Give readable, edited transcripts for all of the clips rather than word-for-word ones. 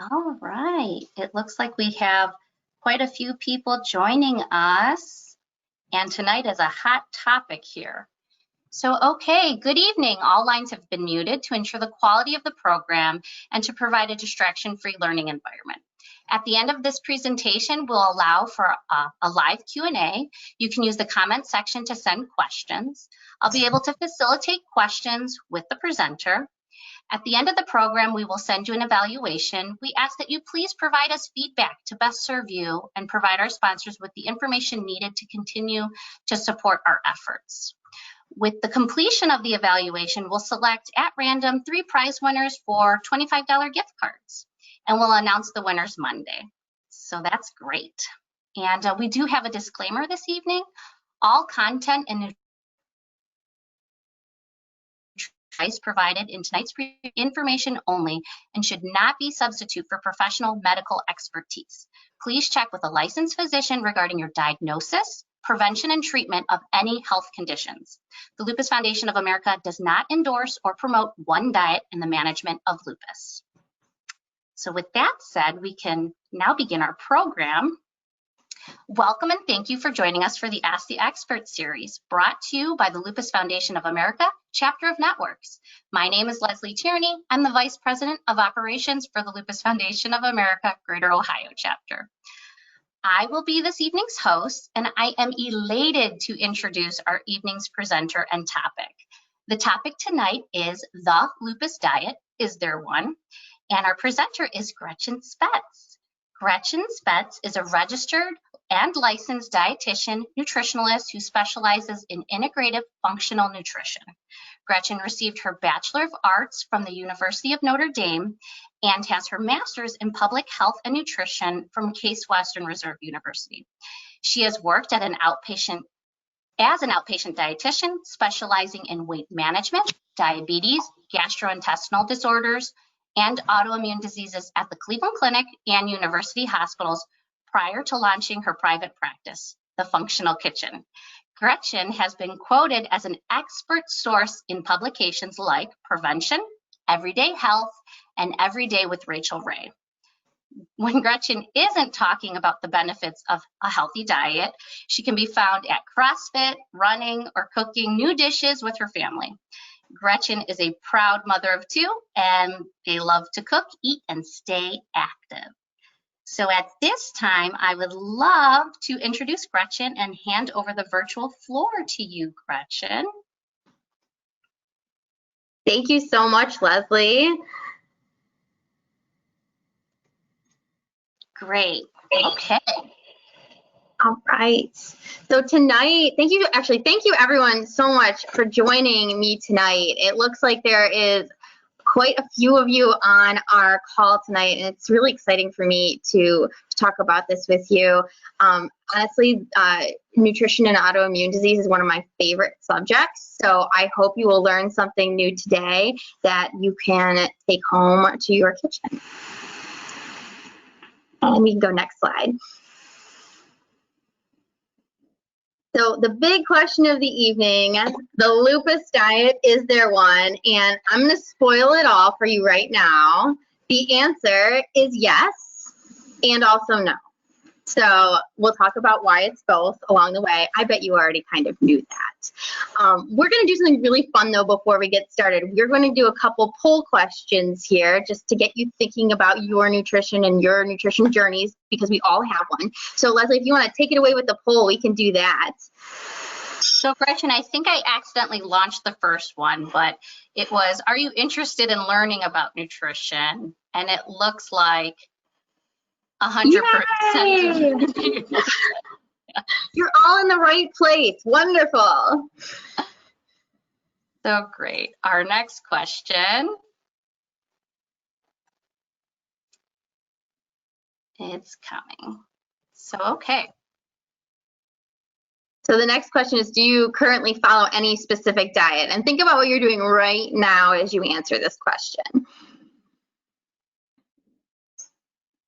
All right, it looks like we have quite a few people joining us, and tonight is a hot topic here. So, okay, good evening. All lines have been muted to ensure the quality of the program and to provide a distraction-free learning environment. At the end of this presentation, we'll allow for a live Q&A. You can use the comment section to send questions. I'll be able to facilitate questions with the presenter. At the end of the program, we will send you an evaluation. We ask that you please provide us feedback to best serve you and provide our sponsors with the information needed to continue to support our efforts. With the completion of the evaluation, we'll select at random 3 prize winners for $25 gift cards, and we'll announce the winners Monday. So that's great. And we do have a disclaimer this evening. All content and advice provided in tonight's information only and should not be substitute for professional medical expertise. Please check with a licensed physician regarding your diagnosis, prevention, and treatment of any health conditions. The Lupus Foundation of America does not endorse or promote one diet in the management of lupus. So with that said, we can now begin our program. Welcome and thank you for joining us for the Ask the Expert series, brought to you by the Lupus Foundation of America, Chapter of Networks. My name is Leslie Tierney. I'm the Vice President of Operations for the Lupus Foundation of America, Greater Ohio Chapter. I will be this evening's host, and I am elated to introduce our evening's presenter and topic. The topic tonight is the lupus diet. Is there one? And our presenter is Gretchen Spetz. Gretchen Spetz is a registered and licensed dietitian nutritionalist who specializes in integrative functional nutrition. Gretchen received her Bachelor of Arts from the University of Notre Dame and has her master's in public health and nutrition from Case Western Reserve University. She has worked as an outpatient dietitian, specializing in weight management, diabetes, gastrointestinal disorders, and autoimmune diseases at the Cleveland Clinic and university hospitals prior to launching her private practice, The Functional Kitchen. Gretchen has been quoted as an expert source in publications like Prevention, Everyday Health, and Every Day with Rachel Ray. When Gretchen isn't talking about the benefits of a healthy diet, she can be found at CrossFit, running, or cooking new dishes with her family. Gretchen is a proud mother of 2, and they love to cook, eat, and stay active. So at this time, I would love to introduce Gretchen and hand over the virtual floor to you, Gretchen. Thank you so much, Leslie. Great. Okay. All right. So tonight, thank you everyone so much for joining me tonight. It looks like there is quite a few of you on our call tonight, and it's really exciting for me to talk about this with you. Honestly, nutrition and autoimmune disease is one of my favorite subjects, so I hope you will learn something new today that you can take home to your kitchen. And we can go next slide. So the big question of the evening, the lupus diet, is there one? And I'm going to spoil it all for you right now. The answer is yes, and also no. So we'll talk about why it's both along the way. I bet you already kind of knew that. We're going to do something really fun, though, before we get started. We're going to do a couple poll questions here just to get you thinking about your nutrition and your nutrition journeys, because we all have one. So, Leslie, if you want to take it away with the poll, we can do that. So, Gretchen, I think I accidentally launched the first one, but it was, are you interested in learning about nutrition? And it looks like 100%. You're all in the right place. Wonderful. So great. Our next question. It's coming. So, okay. So the next question is, do you currently follow any specific diet? And think about what you're doing right now as you answer this question.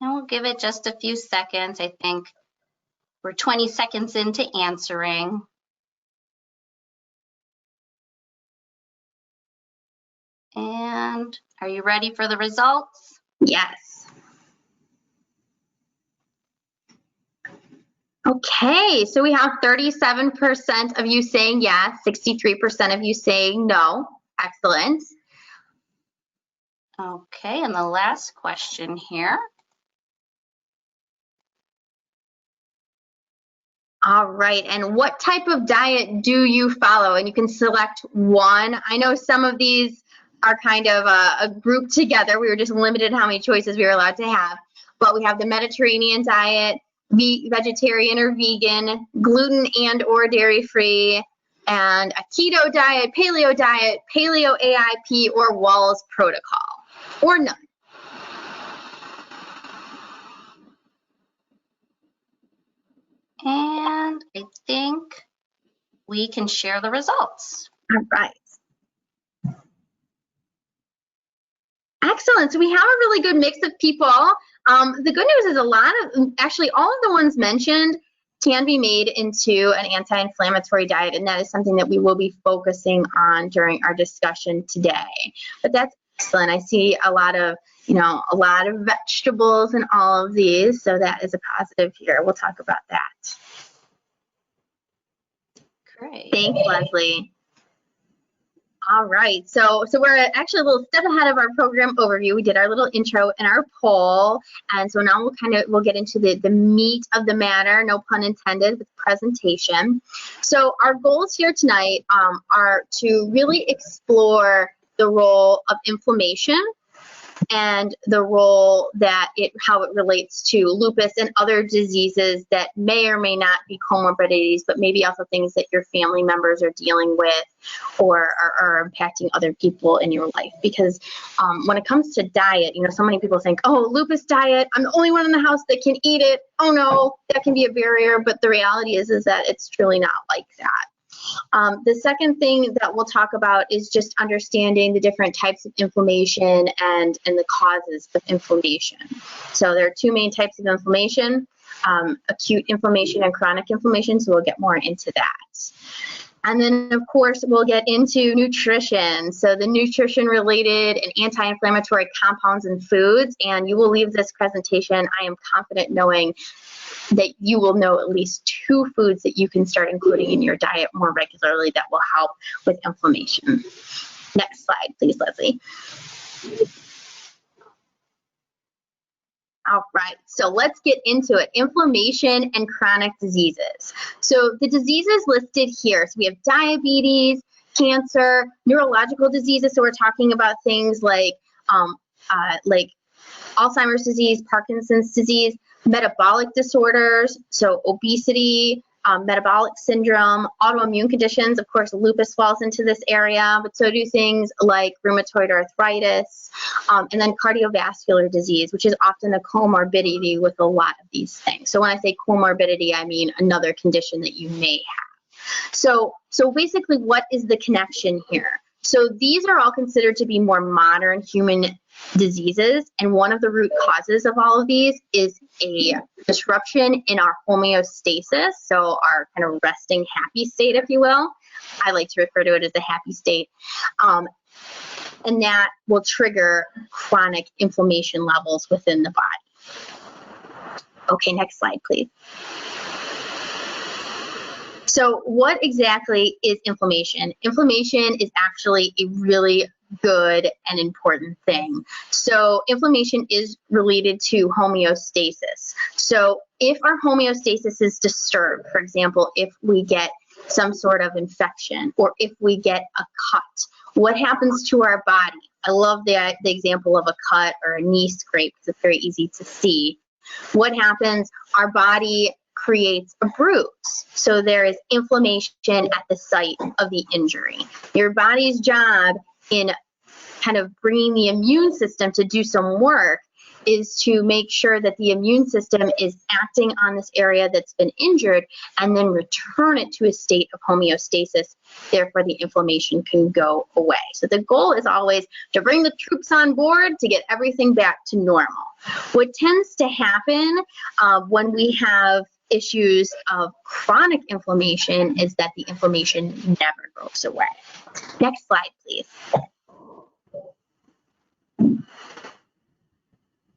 And we'll give it just a few seconds. I think we're 20 seconds into answering. And are you ready for the results? Yes. Okay, so we have 37% of you saying yes, 63% of you saying no. Excellent. Okay, and the last question here. All right, and what type of diet do you follow? And you can select one. I know some of these are kind of a group together. We were just limited how many choices we were allowed to have. But we have the Mediterranean diet, vegetarian or vegan, gluten and or dairy-free, and a keto diet, paleo AIP, or Wall's protocol, or none. And I think we can share the results. All right. Excellent. So we have a really good mix of people. The good news is actually all of the ones mentioned can be made into an anti-inflammatory diet, and that is something that we will be focusing on during our discussion today. But that's excellent. I see a lot of vegetables in all of these, so that is a positive here. We'll talk about that. Great. Thanks, Leslie. All right, so we're actually a little step ahead of our program overview. We did our little intro and our poll, and so now we'll get into the meat of the matter, no pun intended, with the presentation. So our goals here tonight are to really explore the role of inflammation and the role how it relates to lupus and other diseases that may or may not be comorbidities, but maybe also things that your family members are dealing with or are impacting other people in your life. Because when it comes to diet, so many people think, oh, lupus diet, I'm the only one in the house that can eat it. Oh no, that can be a barrier, but the reality is that it's truly not like that. The second thing that we'll talk about is just understanding the different types of inflammation and the causes of inflammation. So there are two main types of inflammation, acute inflammation and chronic inflammation, so we'll get more into that. And then, of course, we'll get into nutrition. So the nutrition-related and anti-inflammatory compounds in foods, and you will leave this presentation, I am confident, knowing that you will know at least 2 foods that you can start including in your diet more regularly that will help with inflammation. Next slide, please, Leslie. All right, so let's get into it. Inflammation and chronic diseases. So the diseases listed here, so we have diabetes, cancer, neurological diseases. So we're talking about things like Alzheimer's disease, Parkinson's disease, metabolic disorders, so obesity, metabolic syndrome, autoimmune conditions. Of course, lupus falls into this area, but so do things like rheumatoid arthritis, and then cardiovascular disease, which is often a comorbidity with a lot of these things. So when I say comorbidity, I mean another condition that you may have. So basically, what is the connection here? So these are all considered to be more modern human diseases, and one of the root causes of all of these is a disruption in our homeostasis, so our kind of resting happy state, if you will. I like to refer to it as the happy state. And that will trigger chronic inflammation levels within the body. Okay, next slide, please. So what exactly is inflammation? Inflammation is actually a really good and important thing. So inflammation is related to homeostasis. So if our homeostasis is disturbed, for example, if we get some sort of infection or if we get a cut, what happens to our body? I love the example of a cut or a knee scrape because it's very easy to see. What happens? Our body creates a bruise. So there is inflammation at the site of the injury. Your body's job in kind of bringing the immune system to do some work is to make sure that the immune system is acting on this area that's been injured and then return it to a state of homeostasis. Therefore, the inflammation can go away. So the goal is always to bring the troops on board to get everything back to normal. What tends to happen when we have issues of chronic inflammation is that the inflammation never goes away. Next slide, please.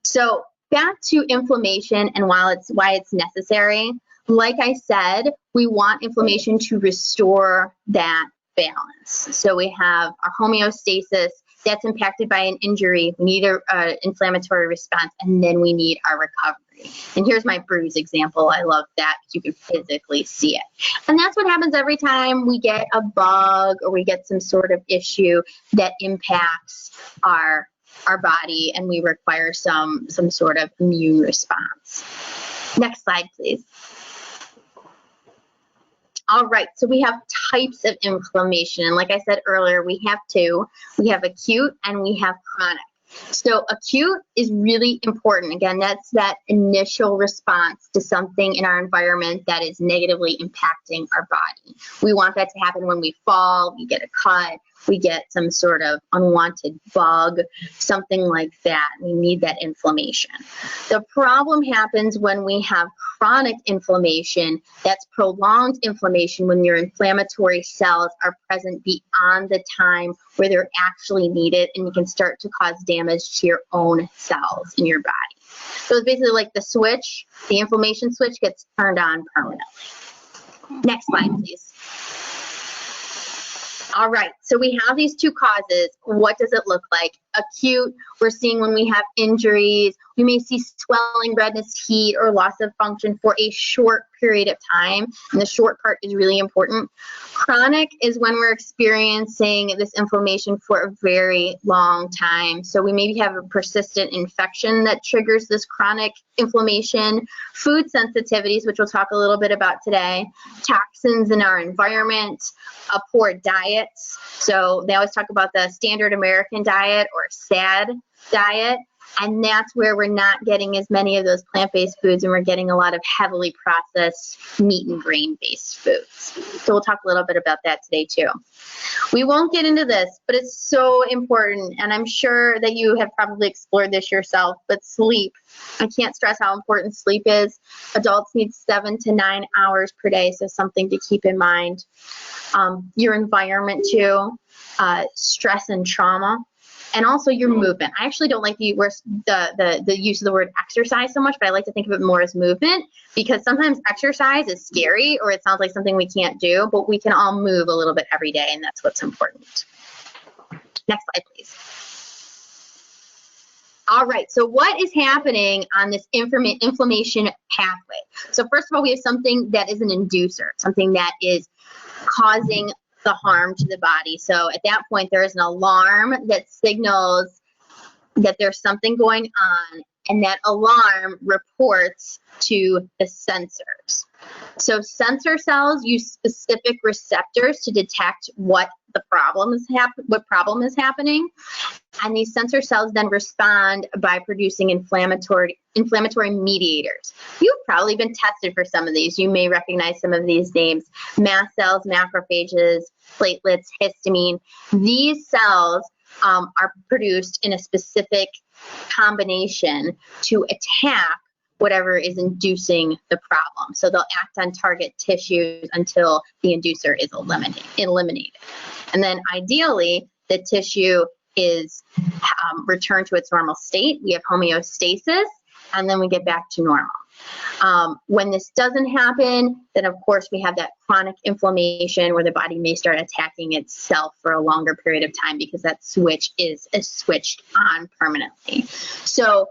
So back to inflammation and why it's necessary. like I said, we want inflammation to restore that balance. So we have our homeostasis that's impacted by an injury. We need an inflammatory response, and then we need our recovery. And here's my bruise example. I love that because you can physically see it. And that's what happens every time we get a bug or we get some sort of issue that impacts our body, and we require some sort of immune response. Next slide, please. All right, so we have types of inflammation. And like I said earlier, we have two. We have acute and we have chronic. So acute is really important. Again, that's that initial response to something in our environment that is negatively impacting our body. We want that to happen when we fall, we get a cut, we get some sort of unwanted bug, something like that. We need that inflammation. The problem happens when we have chronic inflammation. That's prolonged inflammation when your inflammatory cells are present beyond the time where they're actually needed, and you can start to cause damage to your own cells in your body. So it's basically like the switch, the inflammation switch gets turned on permanently. Next slide, please. All right, so we have these two causes. What does it look like? Acute, we're seeing when we have injuries. We may see swelling, redness, heat, or loss of function for a short period of time, and the short part is really important. Chronic is when we're experiencing this inflammation for a very long time. So we maybe have a persistent infection that triggers this chronic inflammation, food sensitivities, which we'll talk a little bit about today, toxins in our environment, a poor diet. So they always talk about the standard American diet or SAD diet. And that's where we're not getting as many of those plant-based foods, and we're getting a lot of heavily processed meat and grain-based foods. So we'll talk a little bit about that today too. We won't get into this, but it's so important, and I'm sure that you have probably explored this yourself, but sleep. I can't stress how important sleep is. Adults need 7 to 9 hours per day, so something to keep in mind. Your environment too, stress and trauma. And also your movement. I actually don't like the use of the word exercise so much, but I like to think of it more as movement, because sometimes exercise is scary or it sounds like something we can't do, but we can all move a little bit every day, and that's what's important. Next slide, please. All right, so what is happening on this inflammation pathway? So first of all, we have something that is an inducer, something that is causing the harm to the body. So at that point, there is an alarm that signals that there's something going on, and that alarm reports to the sensors. So sensor cells use specific receptors to detect what problem is happening, and these sensor cells then respond by producing inflammatory mediators. You've probably been tested for some of these. You may recognize some of these names: mast cells, macrophages, platelets, histamine. These cells are produced in a specific combination to attack whatever is inducing the problem. So they'll act on target tissues until the inducer is eliminated. And then ideally, the tissue is returned to its normal state. We have homeostasis, and then we get back to normal. When this doesn't happen, then of course we have that chronic inflammation where the body may start attacking itself for a longer period of time, because that switch is switched on permanently. So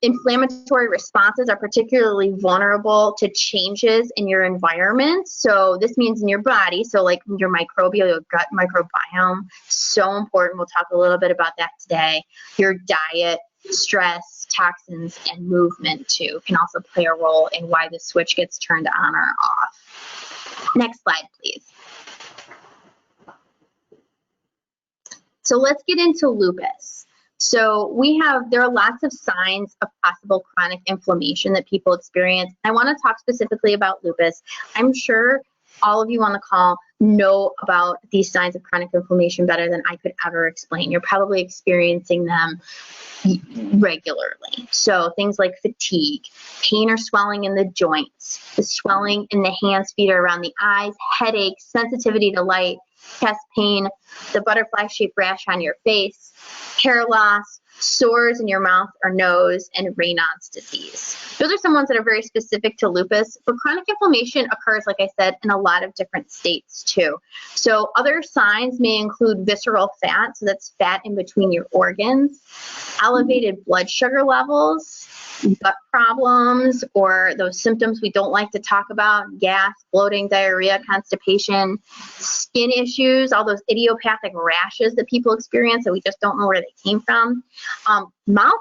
inflammatory responses are particularly vulnerable to changes in your environment. So this means in your body, so like your microbial, your gut microbiome, so important. We'll talk a little bit about that today. Your diet, stress, toxins, and movement too can also play a role in why the switch gets turned on or off. Next slide, please. So let's get into lupus. So there are lots of signs of possible chronic inflammation that people experience. I want to talk specifically about lupus. I'm sure all of you on the call know about these signs of chronic inflammation better than I could ever explain. You're probably experiencing them regularly. So things like fatigue, pain or swelling in the joints, the swelling in the hands, feet, or around the eyes, headaches, sensitivity to light, chest pain, the butterfly-shaped rash on your face, hair loss, sores in your mouth or nose, and Raynaud's disease. Those are some ones that are very specific to lupus, but chronic inflammation occurs, like I said, in a lot of different states too. So other signs may include visceral fat, so that's fat in between your organs, elevated blood sugar levels, gut problems, or those symptoms we don't like to talk about, gas, bloating, diarrhea, constipation, skin issues, all those idiopathic rashes that people experience that we just don't know where they came from. Mouth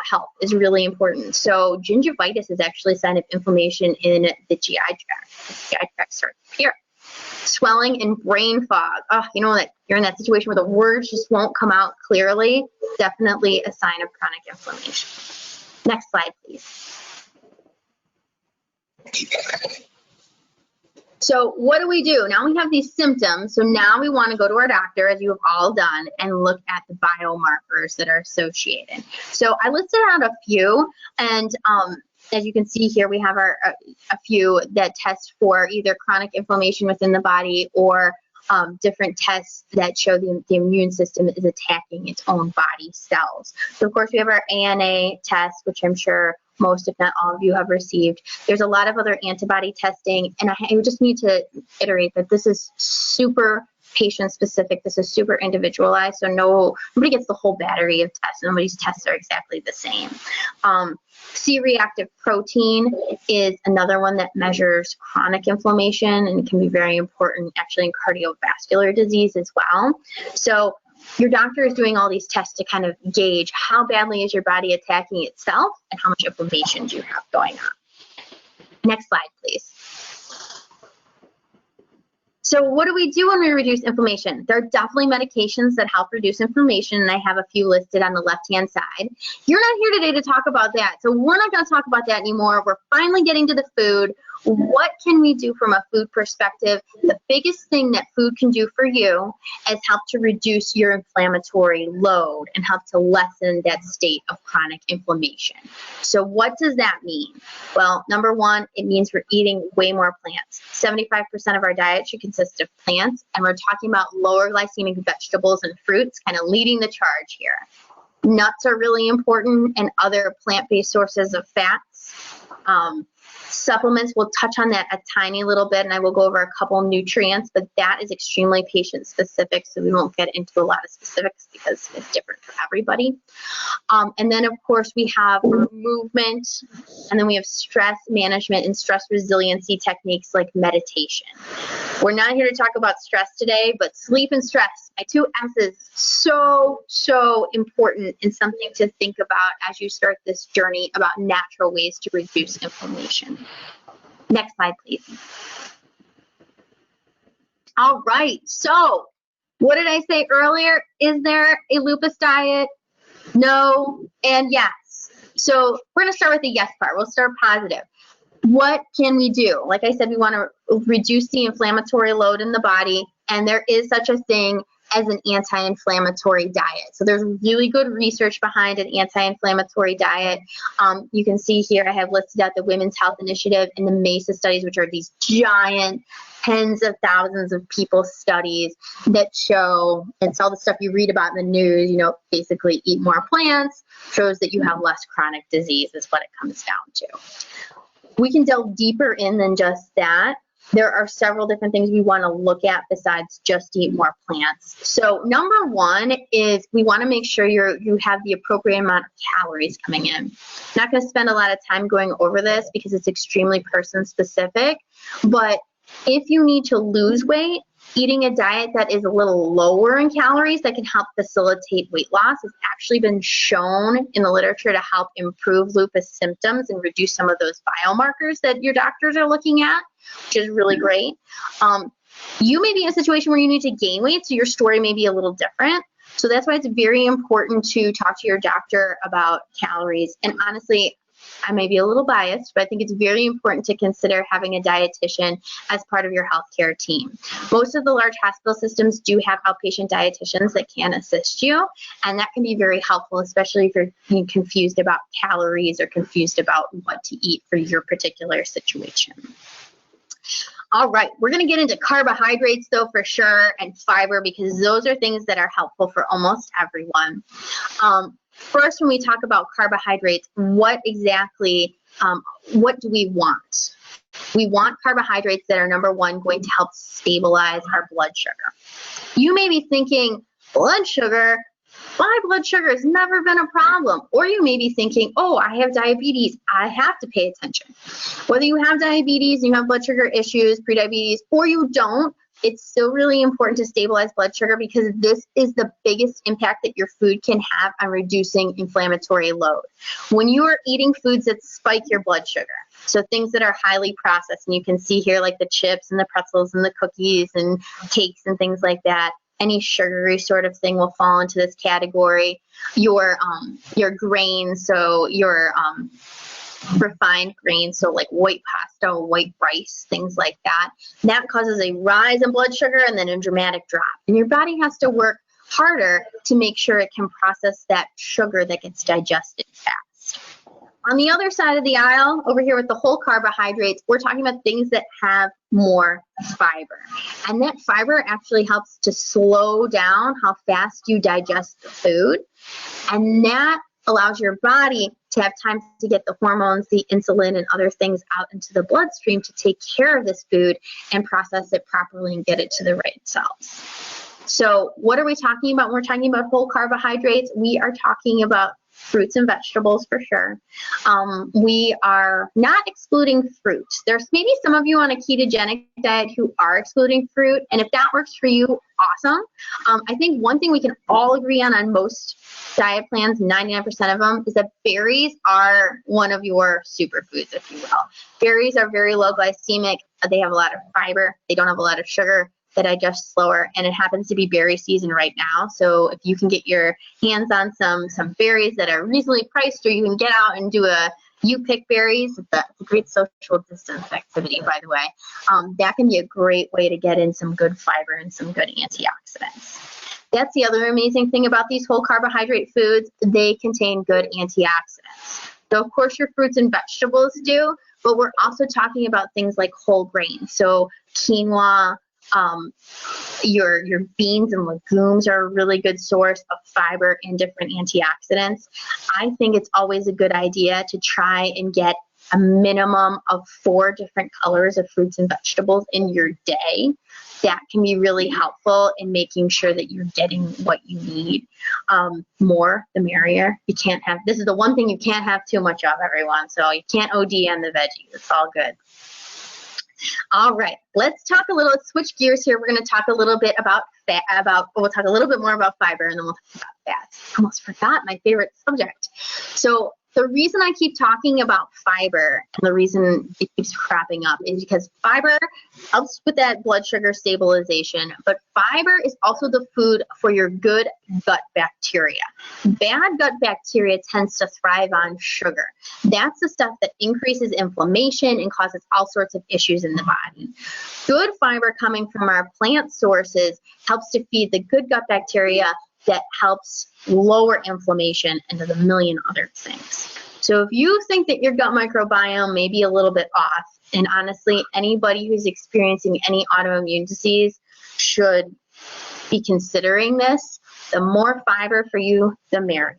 health is really important. So gingivitis is actually a sign of inflammation in the GI tract. The GI tract starts to appear. Swelling and brain fog. Oh, you know that you're in that situation where the words just won't come out clearly. Definitely a sign of chronic inflammation. Next slide, please. So what do we do? Now we have these symptoms. So now we want to go to our doctor, as you have all done, and look at the biomarkers that are associated. So I listed out a few, and as you can see here, we have a few that test for either chronic inflammation within the body or different tests that show the immune system is attacking its own body cells. So of course we have our ANA test, which I'm sure most, if not all of you have received. There's a lot of other antibody testing, and I just need to iterate that this is super patient specific. This is super individualized, so nobody gets the whole battery of tests. Nobody's tests are exactly the same. C-reactive protein is another one that measures chronic inflammation, and it can be very important actually in cardiovascular disease as well. So your doctor is doing all these tests to kind of gauge how badly is your body attacking itself and how much inflammation do you have going on. Next slide, please. So what do we do when we reduce inflammation? There are definitely medications that help reduce inflammation, and I have a few listed on the left-hand side. You're not here today to talk about that, so we're not going to talk about that anymore. We're finally getting to the food. What can we do from a food perspective? The biggest thing that food can do for you is help to reduce your inflammatory load and help to lessen that state of chronic inflammation. So what does that mean? Well, number one, it means we're eating way more plants. 75% of our diet should consist of plants, and we're talking about lower glycemic vegetables and fruits, kind of leading the charge here. Nuts are really important, and other plant-based sources of fats. Supplements, we'll touch on that a tiny little bit, and I will go over a couple nutrients, but that is extremely patient specific, so we won't get into a lot of specifics because it's different for everybody. And then of course we have movement, and then we have stress management and stress resiliency techniques like meditation. We're not here to talk about stress today, but sleep and stress, my two S's, so important and something to think about as you start this journey about natural ways to reduce inflammation. Next slide, please. All right, so what did I say earlier? Is there a lupus diet? No, and yes. So we're gonna start with the yes part. We'll start positive. What can we do? Like I said, we want to reduce the inflammatory load in the body, and there is such a thing as an anti-inflammatory diet. So there's really good research behind an anti-inflammatory diet. You can see here I have listed out the Women's Health Initiative and the MESA studies, which are these giant tens of thousands of people studies that show, it's all the stuff you read about in the news, you know, basically eat more plants, shows that you have less chronic disease is what it comes down to. We can delve deeper in than just that. There are several different things we want to look at besides just eat more plants. So number one is we want to make sure you have the appropriate amount of calories coming in. I'm not going to spend a lot of time going over this because it's extremely person specific, but if you need to lose weight, eating a diet that is a little lower in calories that can help facilitate weight loss has actually been shown in the literature to help improve lupus symptoms and reduce some of those biomarkers that your doctors are looking at, which is really great. You may be in a situation where you need to gain weight, so your story may be a little different. So that's why it's very important to talk to your doctor about calories. And honestly, I may be a little biased, but I think it's very important to consider having a dietitian as part of your healthcare team. Most of the large hospital systems do have outpatient dietitians that can assist you, and that can be very helpful, especially if you're being confused about calories or confused about what to eat for your particular situation. All right, we're going to get into carbohydrates though for sure, and fiber, because those are things that are helpful for almost everyone. first, when we talk about carbohydrates, what exactly, what do we want? We want carbohydrates that are, number one, going to help stabilize our blood sugar. You may be thinking, blood sugar? My blood sugar has never been a problem. Or you may be thinking, oh, I have diabetes, I have to pay attention. Whether you have diabetes, you have blood sugar issues, prediabetes, or you don't, it's still really important to stabilize blood sugar, because this is the biggest impact that your food can have on reducing inflammatory load. When you are eating foods that spike your blood sugar, so things that are highly processed, and you can see here like the chips and the pretzels and the cookies and cakes and things like that, any sugary sort of thing will fall into this category. Your grains, so your refined grains, so like white pasta, white rice, things like that, that causes a rise in blood sugar and then a dramatic drop. And your body has to work harder to make sure it can process that sugar that gets digested fast. On the other side of the aisle, over here with the whole carbohydrates, we're talking about things that have more fiber. And that fiber actually helps to slow down how fast you digest the food. And that allows your body to have time to get the hormones, the insulin, and other things out into the bloodstream to take care of this food and process it properly and get it to the right cells. So what are we talking about when we're talking about whole carbohydrates? We are talking about fruits and vegetables for sure. We are not excluding fruit. There's maybe some of you on a ketogenic diet who are excluding fruit, and if that works for you, awesome. I think one thing we can all agree on most diet plans, 99% of them, is that berries are one of your superfoods, if you will. Berries are very low glycemic. They have a lot of fiber. They don't have a lot of sugar. They digest slower, and it happens to be berry season right now. So if you can get your hands on some berries that are reasonably priced, or you can get out and do you pick berries. That's a great social distance activity, by the way. That can be a great way to get in some good fiber and some good antioxidants. That's the other amazing thing about these whole carbohydrate foods. They contain good antioxidants. So of course your fruits and vegetables do, but we're also talking about things like whole grains. So quinoa, your beans and legumes are a really good source of fiber and different antioxidants. I think it's always a good idea to try and get a minimum of 4 different colors of fruits and vegetables in your day. That can be really helpful in making sure that you're getting what you need. More, the merrier. You can't have, this is the one thing you can't have too much of, everyone. So you can't OD on the veggies. It's all good. All right, let's switch gears here. We're going to talk a little bit about we'll talk a little bit more about fiber, and then we'll talk about fats. Almost forgot my favorite subject. So the reason I keep talking about fiber, and the reason it keeps cropping up, is because fiber helps with that blood sugar stabilization, but fiber is also the food for your good gut bacteria. Bad gut bacteria tends to thrive on sugar. That's the stuff that increases inflammation and causes all sorts of issues in the body. Good fiber coming from our plant sources helps to feed the good gut bacteria that helps lower inflammation and does a million other things. So if you think that your gut microbiome may be a little bit off, and honestly, anybody who's experiencing any autoimmune disease should be considering this. The more fiber for you, the merrier.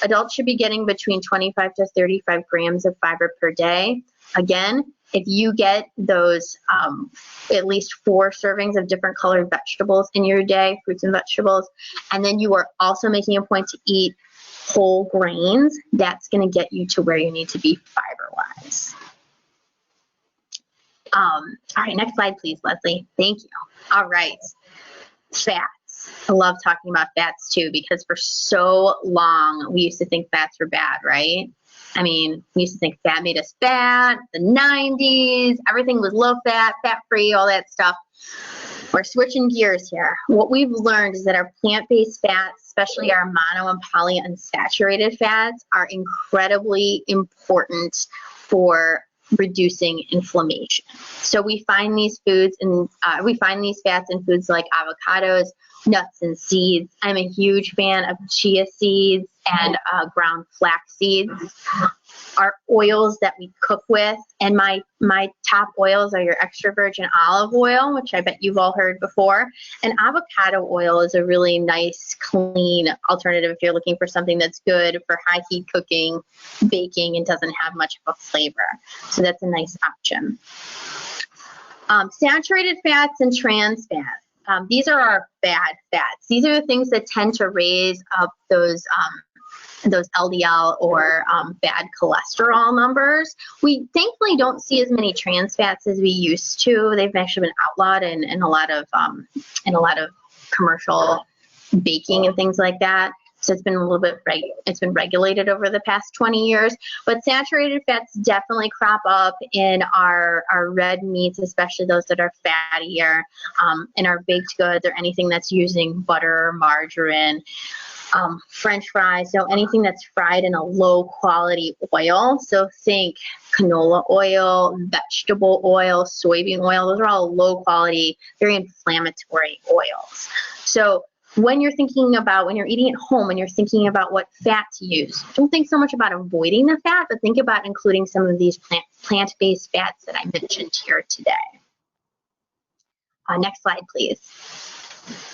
Adults should be getting between 25 to 35 grams of fiber per day. Again, if you get those at least 4 servings of different colored vegetables in your day, fruits and vegetables, and then you are also making a point to eat whole grains, that's going to get you to where you need to be fiber-wise. All right, next slide, please, Leslie. Thank you. All right, fats. I love talking about fats too, because for so long we used to think fats were bad, right? I mean, we used to think fat made us fat, the 90s, everything was low fat, fat-free, all that stuff. We're switching gears here. What we've learned is that our plant-based fats, especially our mono and polyunsaturated fats, are incredibly important for reducing inflammation. So we find these foods and fats in foods like avocados, nuts and seeds. I'm a huge fan of chia seeds and ground flax seeds. Our oils that we cook with, and my top oils are your extra virgin olive oil, which I bet you've all heard before, and avocado oil is a really nice, clean alternative if you're looking for something that's good for high heat cooking, baking, and doesn't have much of a flavor. So that's a nice option. Saturated fats and trans fats. These are our bad fats. These are the things that tend to raise up those LDL or bad cholesterol numbers. We thankfully don't see as many trans fats as we used to. They've actually been outlawed in a lot of commercial baking and things like that. So it's been a little bit it's been regulated over the past 20 years. But saturated fats definitely crop up in our red meats, especially those that are fattier, in our baked goods or anything that's using butter, margarine, French fries, so anything that's fried in a low quality oil. So think canola oil, vegetable oil, soybean oil. Those are all low quality, very inflammatory oils. So when you're thinking about, when you're eating at home, when you're thinking about what fat to use, don't think so much about avoiding the fat, but think about including some of these plant-based fats that I mentioned here today. Next slide, please.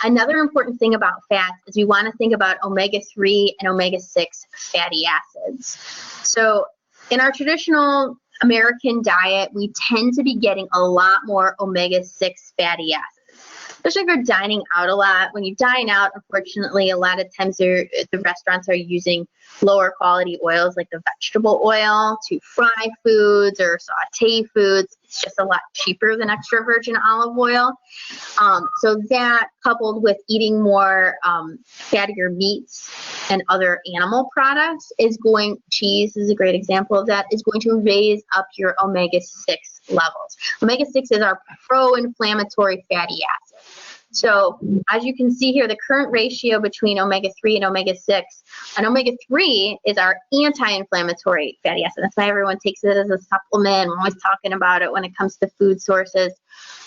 Another important thing about fats is we want to think about omega-3 and omega-6 fatty acids. So in our traditional American diet, we tend to be getting a lot more omega-6 fatty acids. Especially if you're dining out a lot. When you dine out, unfortunately, a lot of times the restaurants are using lower quality oils like the vegetable oil to fry foods or saute foods. It's just a lot cheaper than extra virgin olive oil. So that, coupled with eating more fattier meats and other animal products, cheese is a great example of that, is going to raise up your omega-6 levels. Omega-6 is our pro-inflammatory fatty acid. So as you can see here, the current ratio between omega-3 and omega-6, and omega-3 is our anti-inflammatory fatty acid. That's why everyone takes it as a supplement. We're always talking about it when it comes to food sources.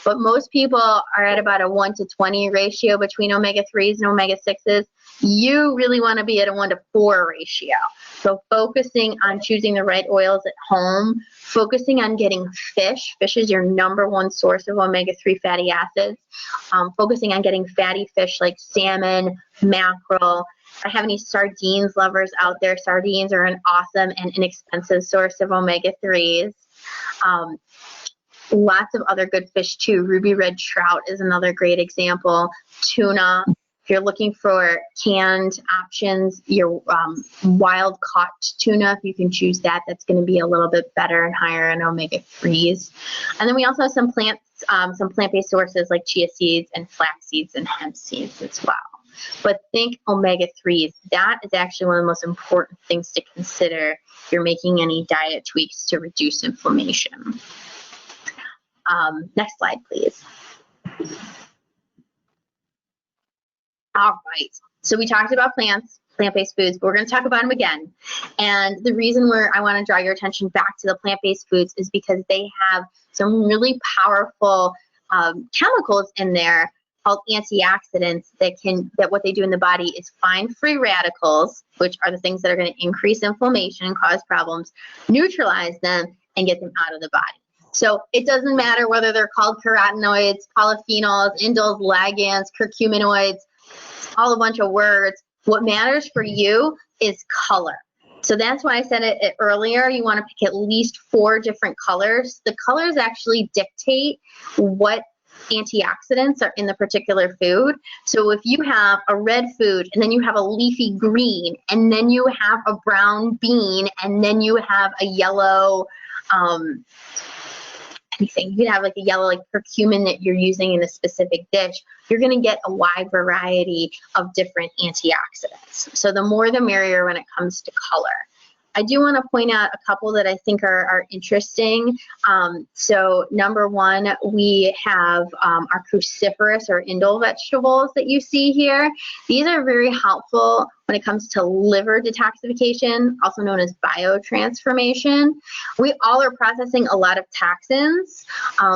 But most people are at about a 1-to-20 ratio between omega-3s and omega-6s. You really want to be at a 1-to-4 ratio. So focusing on choosing the right oils at home, focusing on getting fish. Fish is your #1 source of omega-3 fatty acids. Focusing on getting fatty fish like salmon, mackerel. If I have any sardines lovers out there, sardines are an awesome and inexpensive source of omega-3s. Lots of other good fish too. Ruby red trout is another great example. Tuna. If you're looking for canned options, your wild caught tuna, if you can choose that, that's going to be a little bit better and higher in omega-3s. And then we also have some plant-based sources like chia seeds and flax seeds and hemp seeds as well. But think omega-3s. That is actually one of the most important things to consider if you're making any diet tweaks to reduce inflammation. Next slide, please. All right, so we talked about plant-based foods, but we're going to talk about them again. And the reason I want to draw your attention back to the plant-based foods is because they have some really powerful chemicals in there called antioxidants that what they do in the body is find free radicals, which are the things that are going to increase inflammation and cause problems, neutralize them, and get them out of the body. So it doesn't matter whether they're called carotenoids, polyphenols, indoles, ligands, curcuminoids, all a bunch of words. What matters for you is color. So that's why I said it earlier. You want to pick at least 4 different colors. The colors actually dictate what antioxidants are in the particular food. So if you have a red food and then you have a leafy green and then you have a brown bean and then you have a yellow anything. You can have like a yellow like curcumin that you're using in a specific dish. You're going to get a wide variety of different antioxidants. So the more the merrier when it comes to color. I do want to point out a couple that I think are interesting. So #1, we have our cruciferous or indole vegetables that you see here. These are very helpful when it comes to liver detoxification, also known as biotransformation. We all are processing a lot of toxins.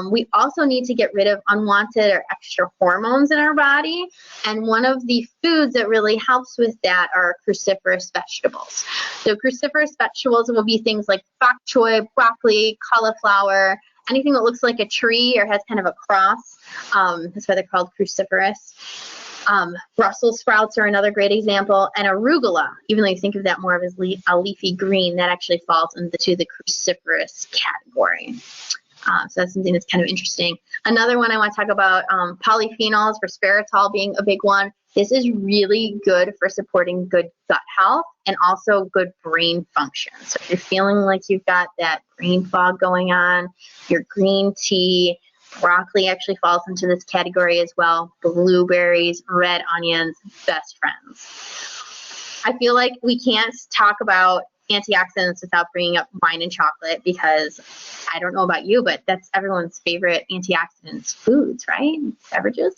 We also need to get rid of unwanted or extra hormones in our body. And one of the foods that really helps with that are cruciferous vegetables. So cruciferous vegetables will be things like bok choy, broccoli, cauliflower, anything that looks like a tree or has kind of a cross. That's why they're called cruciferous. Brussels sprouts are another great example, and arugula, even though you think of that more of as a leafy green, that actually falls into the cruciferous category. So that's something that's kind of interesting. Another one I want to talk about, polyphenols, resveratrol being a big one. This is really good for supporting good gut health and also good brain function. So if you're feeling like you've got that brain fog going on, your green tea, broccoli actually falls into this category as well. Blueberries, red onions, best friends. I feel like we can't talk about antioxidants without bringing up wine and chocolate, because I don't know about you, but that's everyone's favorite antioxidants foods, right? Beverages.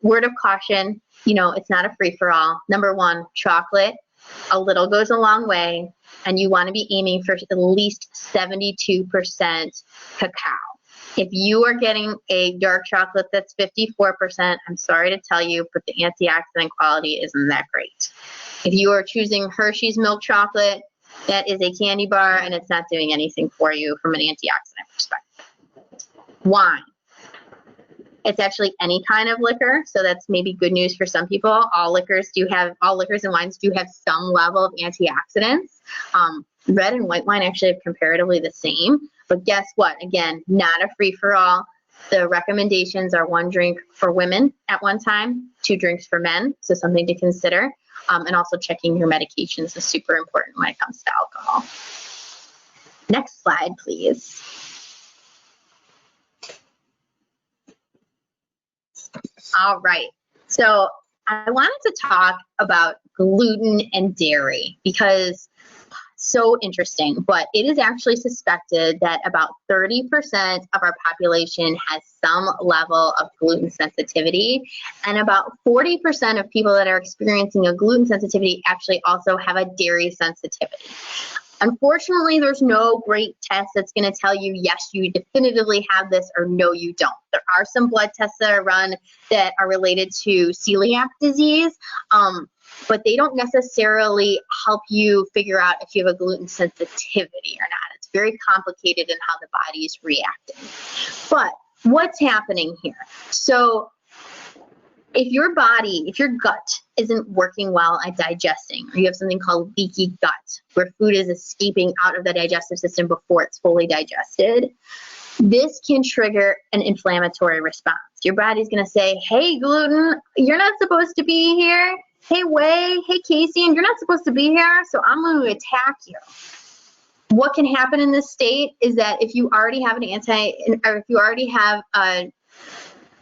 Word of caution, you know, it's not a free-for-all. Number one, chocolate, a little goes a long way, and you want to be aiming for at least 72% cacao. If you are getting a dark chocolate that's 54%, I'm sorry to tell you, but the antioxidant quality isn't that great. If you are choosing Hershey's milk chocolate, that is a candy bar and it's not doing anything for you from an antioxidant perspective. Wine. It's actually any kind of liquor, so that's maybe good news for some people. All liquors and wines do have some level of antioxidants. Red and white wine actually have comparatively the same, but guess what? Again, not a free-for-all. The recommendations are 1 drink for women at one time, 2 drinks for men, so something to consider. And also checking your medications is super important when it comes to alcohol. Next slide, please. All right, so I wanted to talk about gluten and dairy because so interesting, but it is actually suspected that about 30% of our population has some level of gluten sensitivity, and about 40% of people that are experiencing a gluten sensitivity actually also have a dairy sensitivity. Unfortunately, there's no great test that's going to tell you, yes, you definitively have this, or no, you don't. There are some blood tests that are run that are related to celiac disease, but they don't necessarily help you figure out if you have a gluten sensitivity or not. It's very complicated in how the body is reacting. But what's happening here? So if your gut isn't working well at digesting, or you have something called leaky gut, where food is escaping out of the digestive system before it's fully digested, this can trigger an inflammatory response. Your body's going to say, hey, gluten, you're not supposed to be here. Hey, Whey, hey, Casey, and you're not supposed to be here, so I'm going to attack you. What can happen in this state is that if you already have an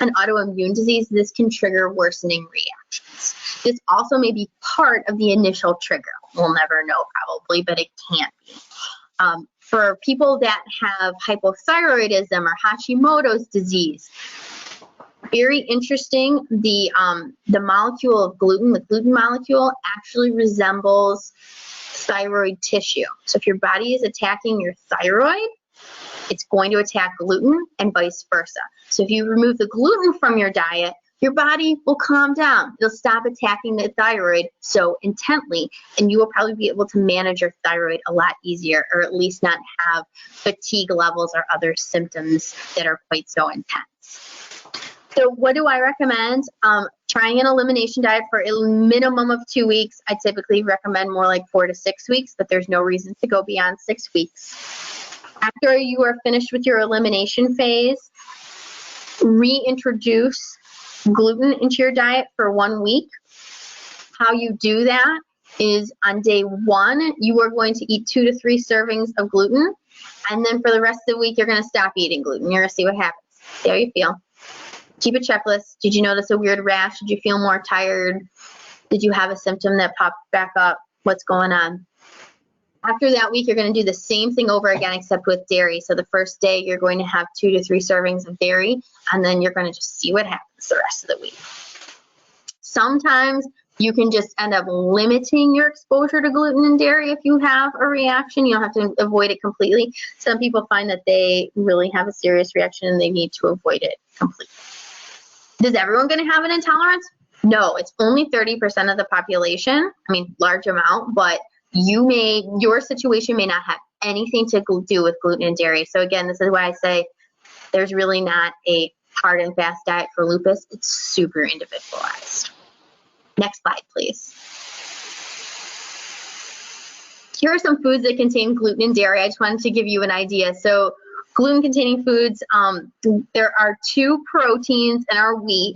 autoimmune disease, this can trigger worsening reactions. This also may be part of the initial trigger. We'll never know probably, but it can be. For people that have hypothyroidism or Hashimoto's disease, very interesting, the molecule of gluten, the gluten molecule, actually resembles thyroid tissue. So if your body is attacking your thyroid, it's going to attack gluten and vice versa. So if you remove the gluten from your diet, your body will calm down. It'll stop attacking the thyroid so intently, and you will probably be able to manage your thyroid a lot easier, or at least not have fatigue levels or other symptoms that are quite so intense. So what do I recommend? Trying an elimination diet for a minimum of 2 weeks. I typically recommend more like 4 to 6 weeks, but there's no reason to go beyond 6 weeks. After you are finished with your elimination phase, reintroduce gluten into your diet for 1 week. How you do that is on day 1, you are going to eat 2 to 3 servings of gluten. And then for the rest of the week, you're going to stop eating gluten. You're going to see what happens. See how you feel. Keep a checklist. Did you notice a weird rash? Did you feel more tired? Did you have a symptom that popped back up? What's going on? After that week, you're going to do the same thing over again, except with dairy. So the first day, you're going to have 2 to 3 servings of dairy, and then you're going to just see what happens the rest of the week. Sometimes You can just end up limiting your exposure to gluten and dairy if you have a reaction. You don't have to avoid it completely. Some people find that they really have a serious reaction and they need to avoid it completely. Is everyone going to have an intolerance? No, it's only 30% of the population. I mean, large amount, but your situation may not have anything to do with gluten and dairy. So again, this is why I say there's really not a hard and fast diet for lupus. It's super individualized. Next slide, please. Here are some foods that contain gluten and dairy. I just wanted to give you an idea. So gluten-containing foods, there are 2 proteins in our wheat,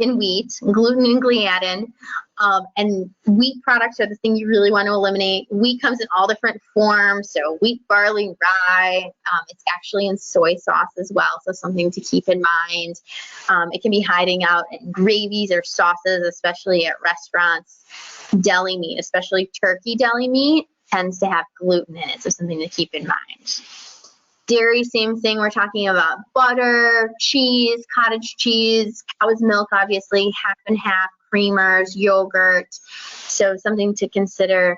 gluten and gliadin. And wheat products are the thing you really want to eliminate. Wheat comes in all different forms, so wheat, barley, rye. It's actually in soy sauce as well, so something to keep in mind. It can be hiding out in gravies or sauces, especially at restaurants. Deli meat, especially turkey deli meat, tends to have gluten in it, so something to keep in mind. Dairy, same thing. We're talking about butter, cheese, cottage cheese, cow's milk, obviously, half and half, creamers, yogurt. So something to consider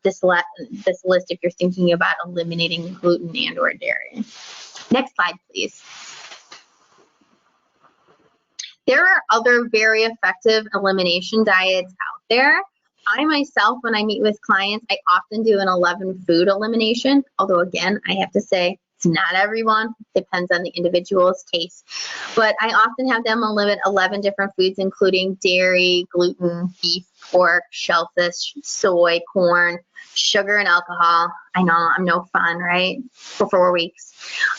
this list if you're thinking about eliminating gluten and or dairy. Next slide, please. There are other very effective elimination diets out there. I myself, when I meet with clients, I often do an 11 food elimination, although again, I have to say, it's not everyone, depends on the individual's taste. But I often have them eliminate 11 different foods, including dairy, gluten, beef, pork, shellfish, soy, corn, sugar, and alcohol. I know, I'm no fun, right? For 4 weeks.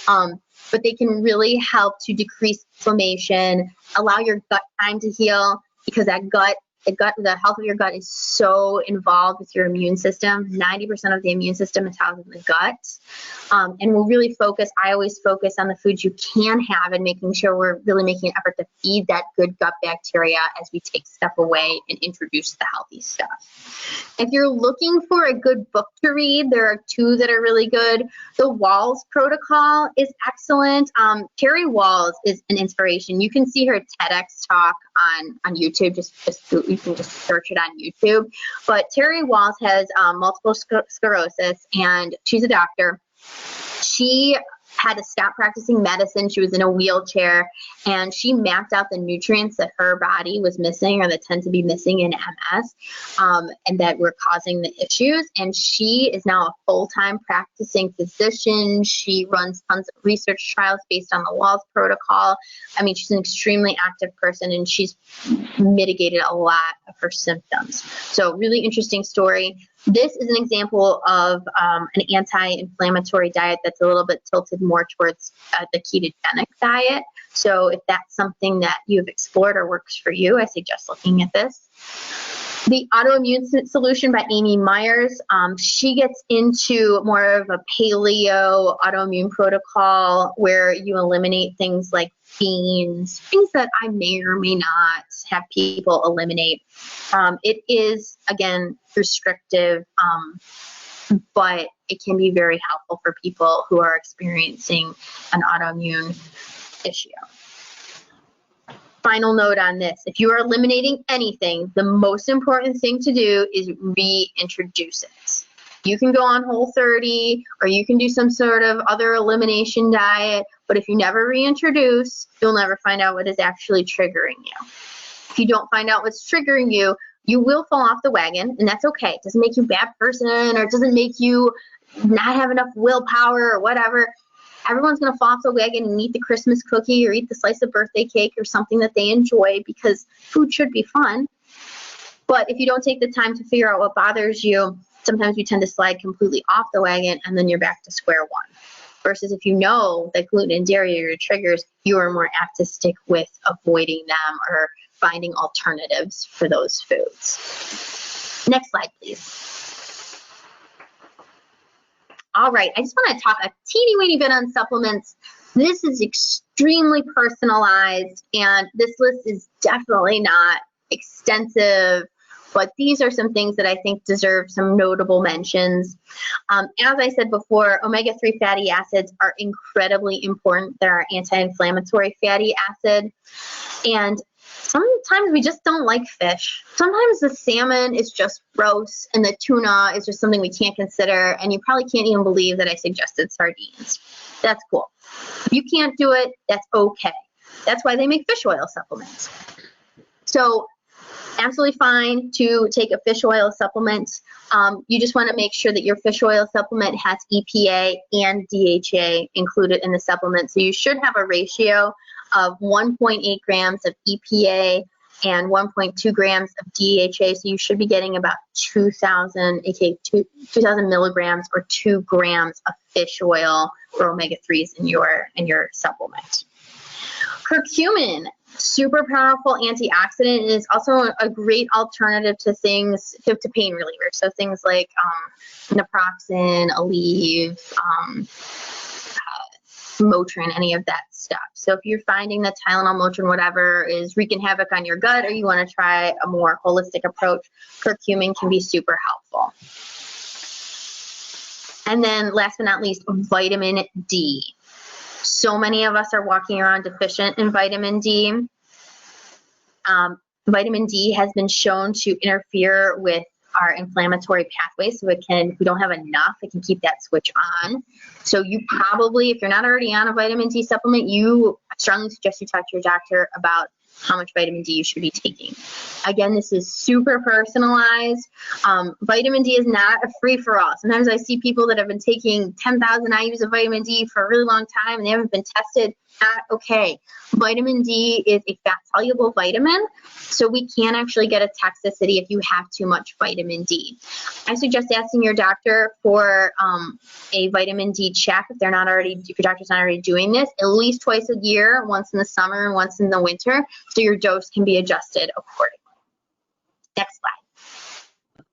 But they can really help to decrease inflammation, allow your gut time to heal, because the health of your gut is so involved with your immune system. 90% of the immune system is housed in the gut. And we'll really I always focus on the foods you can have and making sure we're really making an effort to feed that good gut bacteria as we take stuff away and introduce the healthy stuff. If you're looking for a good book to read, there are 2 that are really good. The Wahls Protocol is excellent. Terry Wahls is an inspiration. You can see her TEDx talk on YouTube. You can just search it on YouTube. But Terry Wahls has multiple sclerosis, and she's a doctor. She had to stop practicing medicine. She was in a wheelchair, and she mapped out the nutrients that her body was missing or that tend to be missing in MS, and that were causing the issues. And she is now a full-time practicing physician. She runs tons of research trials based on the Wahls Protocol. I mean, she's an extremely active person, and she's mitigated a lot of her symptoms. So really interesting story. This is an example of an anti-inflammatory diet that's a little bit tilted more towards the ketogenic diet. So if that's something that you've explored or works for you, I suggest looking at this. The Autoimmune Solution by Amy Myers. She gets into more of a paleo autoimmune protocol where you eliminate things like beans, things that I may or may not have people eliminate. It is, again, restrictive, but it can be very helpful for people who are experiencing an autoimmune issue. Final note on this, if you are eliminating anything, the most important thing to do is reintroduce it. You can go on Whole30 or you can do some sort of other elimination diet, but if you never reintroduce, you'll never find out what is actually triggering you. If you don't find out what's triggering you, you will fall off the wagon, and that's okay. It doesn't make you a bad person, or it doesn't make you not have enough willpower or whatever. Everyone's going to fall off the wagon and eat the Christmas cookie or eat the slice of birthday cake or something that they enjoy, because food should be fun. But if you don't take the time to figure out what bothers you, sometimes you tend to slide completely off the wagon, and then you're back to square one. Versus if you know that gluten and dairy are your triggers, you are more apt to stick with avoiding them or finding alternatives for those foods. Next slide, please. All right, I just want to talk a teeny weeny bit on supplements. This is extremely personalized, and this list is definitely not extensive, but these are some things that I think deserve some notable mentions. As I said before, omega-3 fatty acids are incredibly important. They're our anti-inflammatory fatty acid. And sometimes we just don't like fish. Sometimes the salmon is just gross and the tuna is just something we can't consider, and you probably can't even believe that I suggested sardines. That's cool. If you can't do it, that's okay. That's why they make fish oil supplements. So absolutely fine to take a fish oil supplement. You just want to make sure that your fish oil supplement has EPA and DHA included in the supplement. So you should have a ratio of 1.8 grams of EPA and 1.2 grams of DHA. So you should be getting about 2,000 milligrams or 2 grams of fish oil or omega-3s in your supplement. Curcumin, super powerful antioxidant, and is also a great alternative to things, to pain relievers. So things like naproxen, Aleve, Motrin, any of that stuff. So if you're finding that Tylenol, Motrin, whatever is wreaking havoc on your gut, or you want to try a more holistic approach, curcumin can be super helpful. And then last but not least, vitamin D. So many of us are walking around deficient in vitamin D. Vitamin D has been shown to interfere with our inflammatory pathway, so if we don't have enough, it can keep that switch on. So you probably, if you're not already on a vitamin D supplement, I strongly suggest you talk to your doctor about how much vitamin D you should be taking. Again, this is super personalized. Vitamin D is not a free-for-all. Sometimes I see people that have been taking 10,000 IUs of vitamin D for a really long time and they haven't been tested. Not okay. Vitamin D is a fat-soluble vitamin, so we can actually get a toxicity if you have too much vitamin D. I suggest asking your doctor for a vitamin D check if your doctor's not already doing this, at least twice a year, once in the summer and once in the winter, so your dose can be adjusted accordingly. Next slide.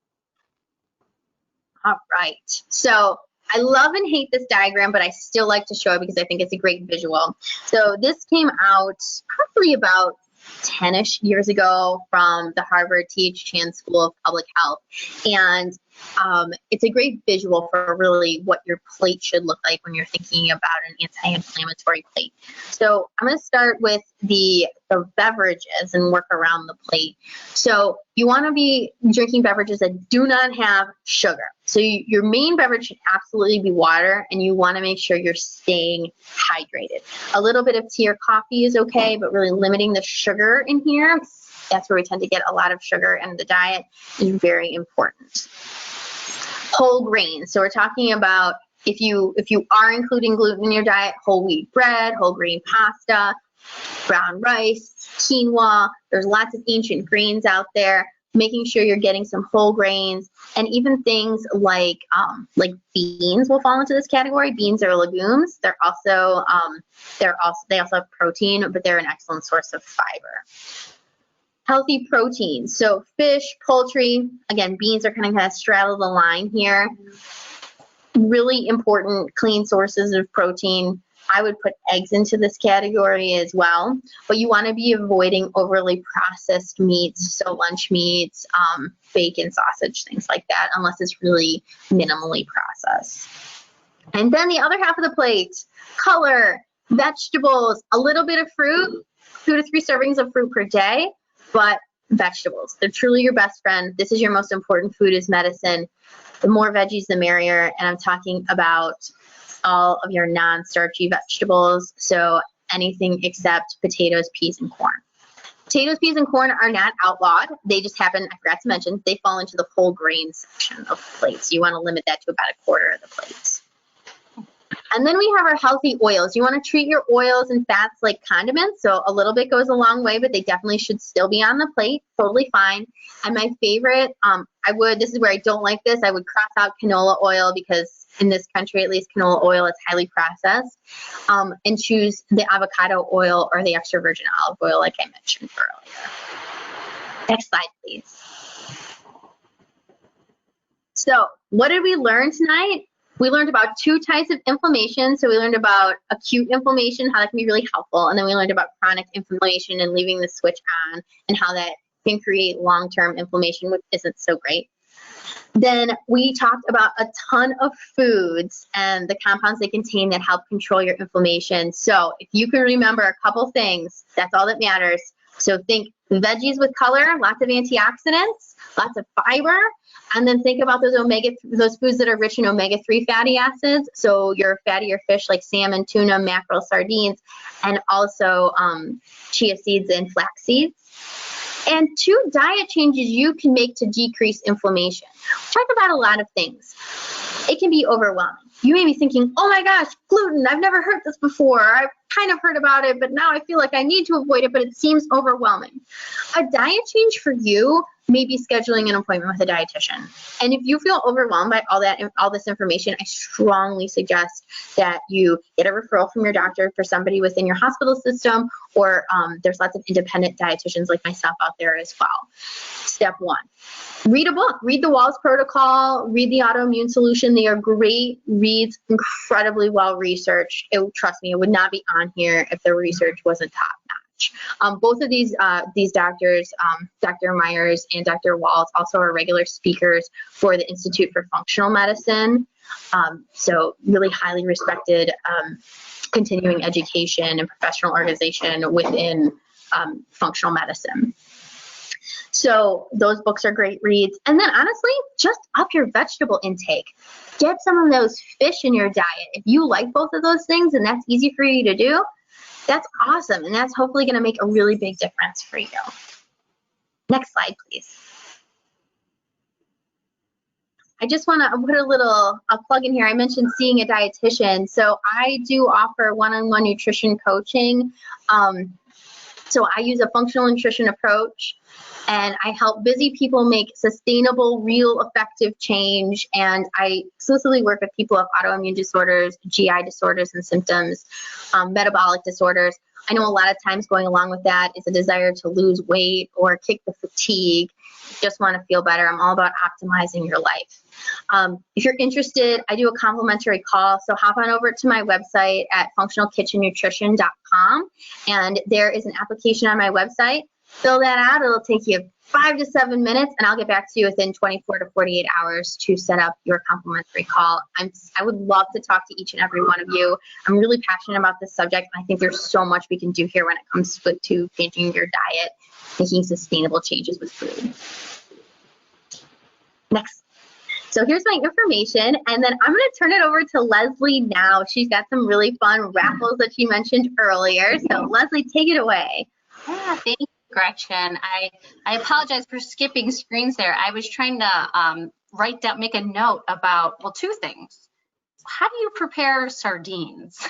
All right. So I love and hate this diagram, but I still like to show it because I think it's a great visual. So this came out probably about 10-ish years ago from the Harvard T.H. Chan School of Public Health. And it's a great visual for really what your plate should look like when you're thinking about an anti-inflammatory plate. So I'm going to start with the beverages and work around the plate. So you want to be drinking beverages that do not have sugar. So your main beverage should absolutely be water, and you want to make sure you're staying hydrated. A little bit of tea or coffee is okay, but really limiting the sugar in here, that's where we tend to get a lot of sugar in the diet, is very important. Whole grains. So we're talking about if you are including gluten in your diet, whole wheat bread, whole grain pasta, brown rice, quinoa. There's lots of ancient grains out there. Making sure you're getting some whole grains, and even things like beans will fall into this category. Beans are legumes. They also have protein, but they're an excellent source of fiber. Healthy proteins. So fish, poultry, again, beans are kind of straddle the line here. Really important clean sources of protein. I would put eggs into this category as well, but you want to be avoiding overly processed meats, so lunch meats, bacon, sausage, things like that, unless it's really minimally processed. And then the other half of the plate, color, vegetables, a little bit of fruit, 2 to 3 servings of fruit per day, but vegetables. They're truly your best friend. This is your most important food as medicine. The more veggies, the merrier, and I'm talking about all of your non-starchy vegetables, so anything except potatoes, peas, and corn. Potatoes, peas, and corn are not outlawed. They just happen, I forgot to mention, they fall into the whole grain section of plates. You want to limit that to about 1/4 of the plates. And then we have our healthy oils. You want to treat your oils and fats like condiments. So a little bit goes a long way, but they definitely should still be on the plate. Totally fine. And my favorite, this is where I don't like this, I would cross out canola oil because in this country, at least, canola oil is highly processed, and choose the avocado oil or the extra virgin olive oil like I mentioned earlier. Next slide, please. So what did we learn tonight? We learned about 2 types of inflammation. So we learned about acute inflammation, how that can be really helpful. And then we learned about chronic inflammation and leaving the switch on and how that can create long-term inflammation, which isn't so great. Then we talked about a ton of foods and the compounds they contain that help control your inflammation. So if you can remember a couple things, that's all that matters. So think Veggies with color, lots of antioxidants, lots of fiber, and then think about those foods that are rich in omega-3 fatty acids. So your fattier fish like salmon, tuna, mackerel, sardines, and also chia seeds and flax seeds. And 2 diet changes you can make to decrease inflammation. We talk about a lot of things. It can be overwhelming. You may be thinking, oh my gosh, gluten, I've never heard this before. I've kind of heard about it, but now I feel like I need to avoid it, but it seems overwhelming. A diet change for you may be scheduling an appointment with a dietitian. And if you feel overwhelmed by all this information, I strongly suggest that you get a referral from your doctor for somebody within your hospital system, or there's lots of independent dietitians like myself out there as well. Step 1, read a book. Read the Walls Protocol, read the Autoimmune Solution. They are great reads, incredibly well researched. Trust me, it would not be on here if the research wasn't top notch. Both of these doctors, Dr. Myers and Dr. Walls, also are regular speakers for the Institute for Functional Medicine. So really highly respected continuing education and professional organization within functional medicine. So those books are great reads. And then honestly, just up your vegetable intake. Get some of those fish in your diet. If you like both of those things and that's easy for you to do, that's awesome. And that's hopefully going to make a really big difference for you. Next slide, please. I just want to put a plug in here. I mentioned seeing a dietitian. So I do offer one-on-one nutrition coaching. So I use a functional nutrition approach, and I help busy people make sustainable, real, effective change. And I exclusively work with people with autoimmune disorders, GI disorders and symptoms, metabolic disorders. I know a lot of times going along with that is a desire to lose weight or kick the fatigue. Just want to feel better. I'm all about optimizing your life. If you're interested, I do a complimentary call. So hop on over to my website at functionalkitchennutrition.com, and there is an application on my website. Fill that out. It'll take you 5 to 7 minutes, and I'll get back to you within 24 to 48 hours to set up your complimentary call. I would love to talk to each and every one of you. I'm really passionate about this subject, and I think there's so much we can do here when it comes to changing your diet, making sustainable changes with food. Next. So here's my information, and then I'm going to turn it over to Leslie now. She's got some really fun raffles that she mentioned earlier. So Leslie, take it away. Yeah, thank you, Gretchen. I apologize for skipping screens there. I was trying to make a note about, well, 2 things. How do you prepare sardines?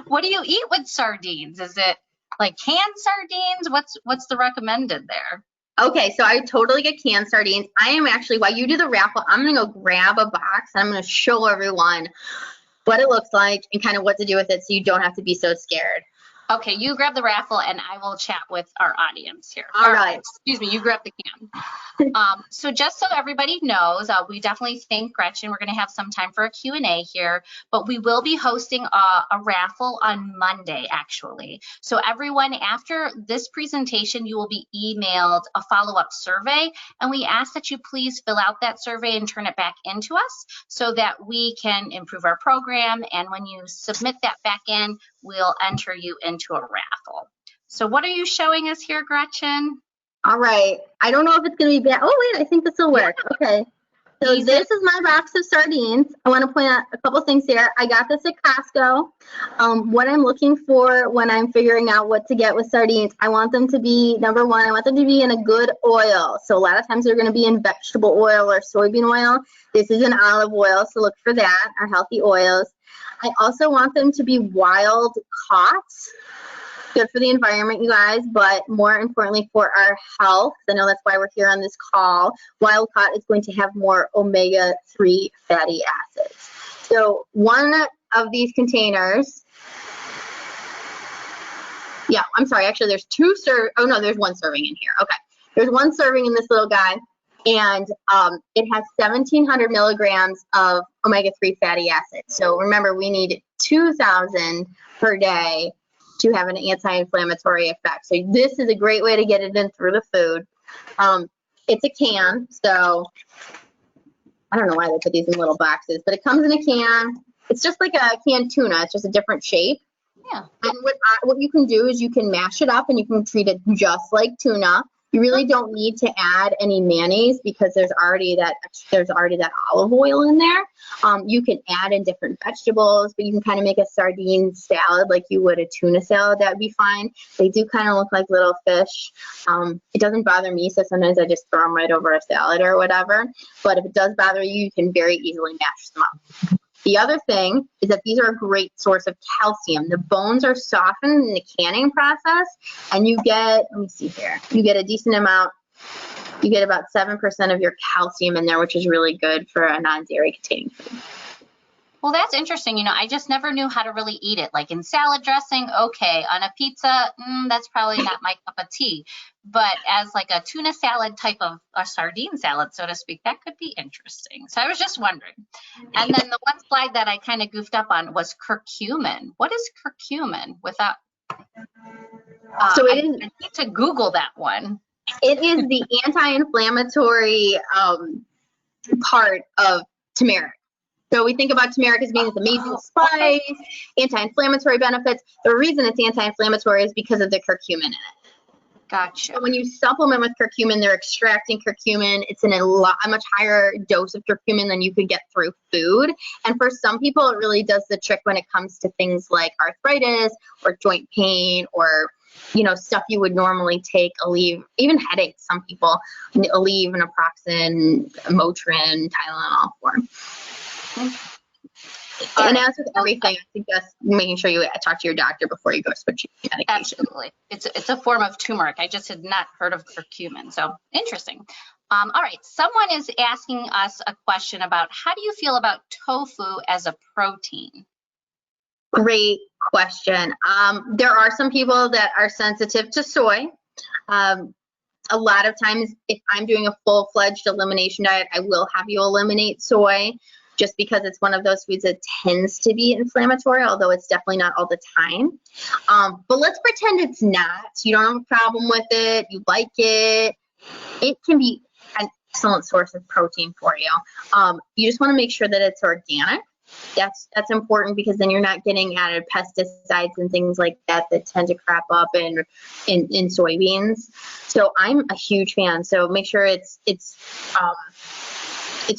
What do you eat with sardines? Is it like canned sardines? What's the recommended there? Okay, so I totally get canned sardines. I am actually, while you do the raffle, I'm going to go grab a box and I'm going to show everyone what it looks like and kind of what to do with it so you don't have to be so scared. Okay, you grab the raffle and I will chat with our audience here. All right. Excuse me, you grab the can. So just so everybody knows, we definitely thank Gretchen. We're going to have some time for a Q&A here, but we will be hosting a raffle on Monday, actually. So everyone, after this presentation, you will be emailed a follow-up survey, and we ask that you please fill out that survey and turn it back into us so that we can improve our program. And when you submit that back in, we'll enter you into a raffle. So what are you showing us here, Gretchen? All right. I don't know if it's going to be bad. Oh, wait, I think this will work. Okay. So this is my box of sardines. I want to point out a couple things here. I got this at Costco. What I'm looking for when I'm figuring out what to get with sardines, I want them to be, number one, I want them to be in a good oil. So a lot of times they're going to be in vegetable oil or soybean oil. This is an olive oil, so look for that, our healthy oils. I also want them to be wild caught. Good for the environment, you guys, but more importantly for our health. I know that's why we're here on this call. Wild caught is going to have more omega-3 fatty acids. So one of these containers, yeah, I'm sorry, actually there's there's 1 serving in here. Okay, there's 1 serving in this little guy, and it has 1,700 milligrams of omega-3 fatty acids. So remember, we need 2,000 per day to have an anti-inflammatory effect. So this is a great way to get it in through the food. It's a can, so I don't know why they put these in little boxes, but it comes in a can. It's just like a canned tuna. It's just a different shape. Yeah. And what you can do is you can mash it up and you can treat it just like tuna. You really don't need to add any mayonnaise because there's already that olive oil in there. You can add in different vegetables, but you can kind of make a sardine salad like you would a tuna salad. That would be fine. They do kind of look like little fish. It doesn't bother me, so sometimes I just throw them right over a salad or whatever. But if it does bother you, you can very easily mash them up. The other thing is that these are a great source of calcium. The bones are softened in the canning process, and you get, let me see here, you get a decent amount, you get about 7% of your calcium in there, which is really good for a non-dairy containing food. Well, that's interesting. You know, I just never knew how to really eat it. Like in salad dressing, okay. On a pizza, that's probably not my cup of tea. But as like a tuna salad type of a sardine salad, so to speak, that could be interesting. So I was just wondering. And then the one slide that I kind of goofed up on was curcumin. What is curcumin? Without, So I need to Google that one. It is the anti-inflammatory part of turmeric. So we think about turmeric as being this amazing spice, anti-inflammatory benefits. The reason it's anti-inflammatory is because of the curcumin in it. Gotcha. So when you supplement with curcumin, they're extracting curcumin. It's in a much higher dose of curcumin than you could get through food. And for some people, it really does the trick when it comes to things like arthritis or joint pain or, you know, stuff you would normally take, Aleve, even headaches. Some people, Aleve, naproxen, Motrin, Tylenol for. And as with everything, I suggest making sure you talk to your doctor before you go switching medication. Absolutely. It's a form of turmeric. I just had not heard of curcumin. So interesting. All right. Someone is asking us a question about how do you feel about tofu as a protein? Great question. There are some people that are sensitive to soy. A lot of times, if I'm doing a full-fledged elimination diet, I will have you eliminate soy, just because it's one of those foods that tends to be inflammatory, although it's definitely not all the time. But let's pretend it's not. You don't have a problem with it. You like it. It can be an excellent source of protein for you. You just want to make sure that it's organic. That's important because then you're not getting added pesticides and things like that tend to crop up in soybeans. So I'm a huge fan. So make sure it's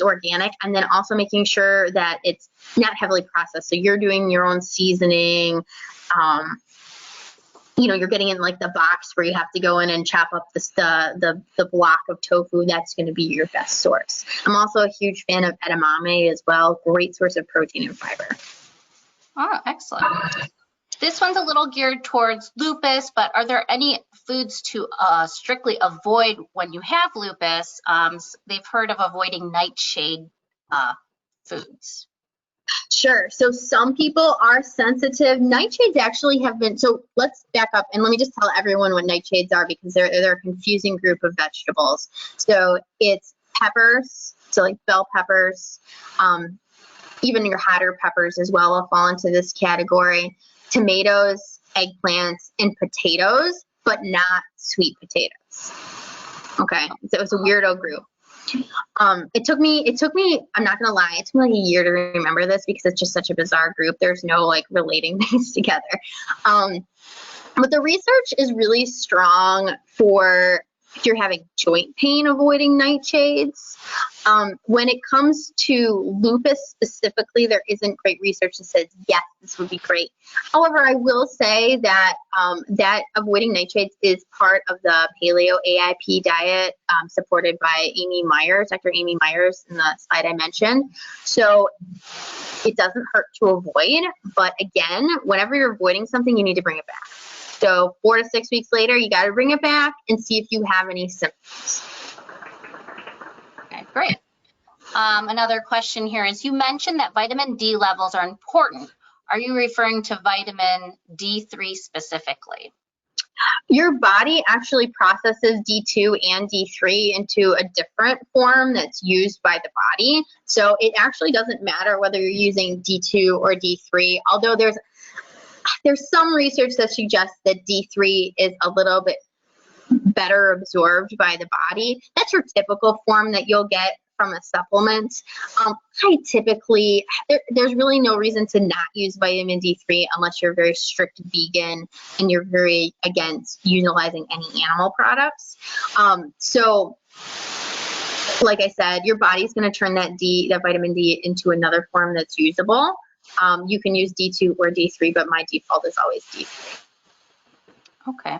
organic, and then also making sure that it's not heavily processed. So you're doing your own seasoning. You know, you're getting in like the box where you have to go in and chop up the block of tofu. That's going to be your best source. I'm also a huge fan of edamame as well. Great source of protein and fiber. Oh, excellent. This one's a little geared towards lupus, but are there any foods to strictly avoid when you have lupus? They've heard of avoiding nightshade foods. Sure. So some people are sensitive. Nightshades actually have been, so let's back up and let me just tell everyone what nightshades are because they're a confusing group of vegetables. So it's peppers, so like bell peppers, even your hotter peppers as well will fall into this category. Tomatoes, eggplants, and potatoes, but not sweet potatoes. Okay, so it was a weirdo group. It took me, I'm not gonna lie, it took me like a year to remember this because it's just such a bizarre group. There's no like relating things together. But the research is really strong for if you're having joint pain, avoiding nightshades. When it comes to lupus specifically, there isn't great research that says, yes, this would be great. However, I will say that that avoiding nightshades is part of the paleo AIP diet supported by Amy Myers, Dr. Amy Myers in the slide I mentioned. So it doesn't hurt to avoid, but again, whenever you're avoiding something, you need to bring it back. So 4 to 6 weeks later, you got to bring it back and see if you have any symptoms. Okay, great. Another question here is, you mentioned that vitamin D levels are important. Are you referring to vitamin D3 specifically? Your body actually processes D2 and D3 into a different form that's used by the body. So it actually doesn't matter whether you're using D2 or D3, although there's some research that suggests that D3 is a little bit better absorbed by the body. That's your typical form that you'll get from a supplement, I typically, there's really no reason to not use vitamin D3 unless you're a very strict vegan and you're very against utilizing any animal products. So like I said, your body's going to turn that vitamin D into another form that's usable. You can use D2 or D3, but my default is always D3. Okay.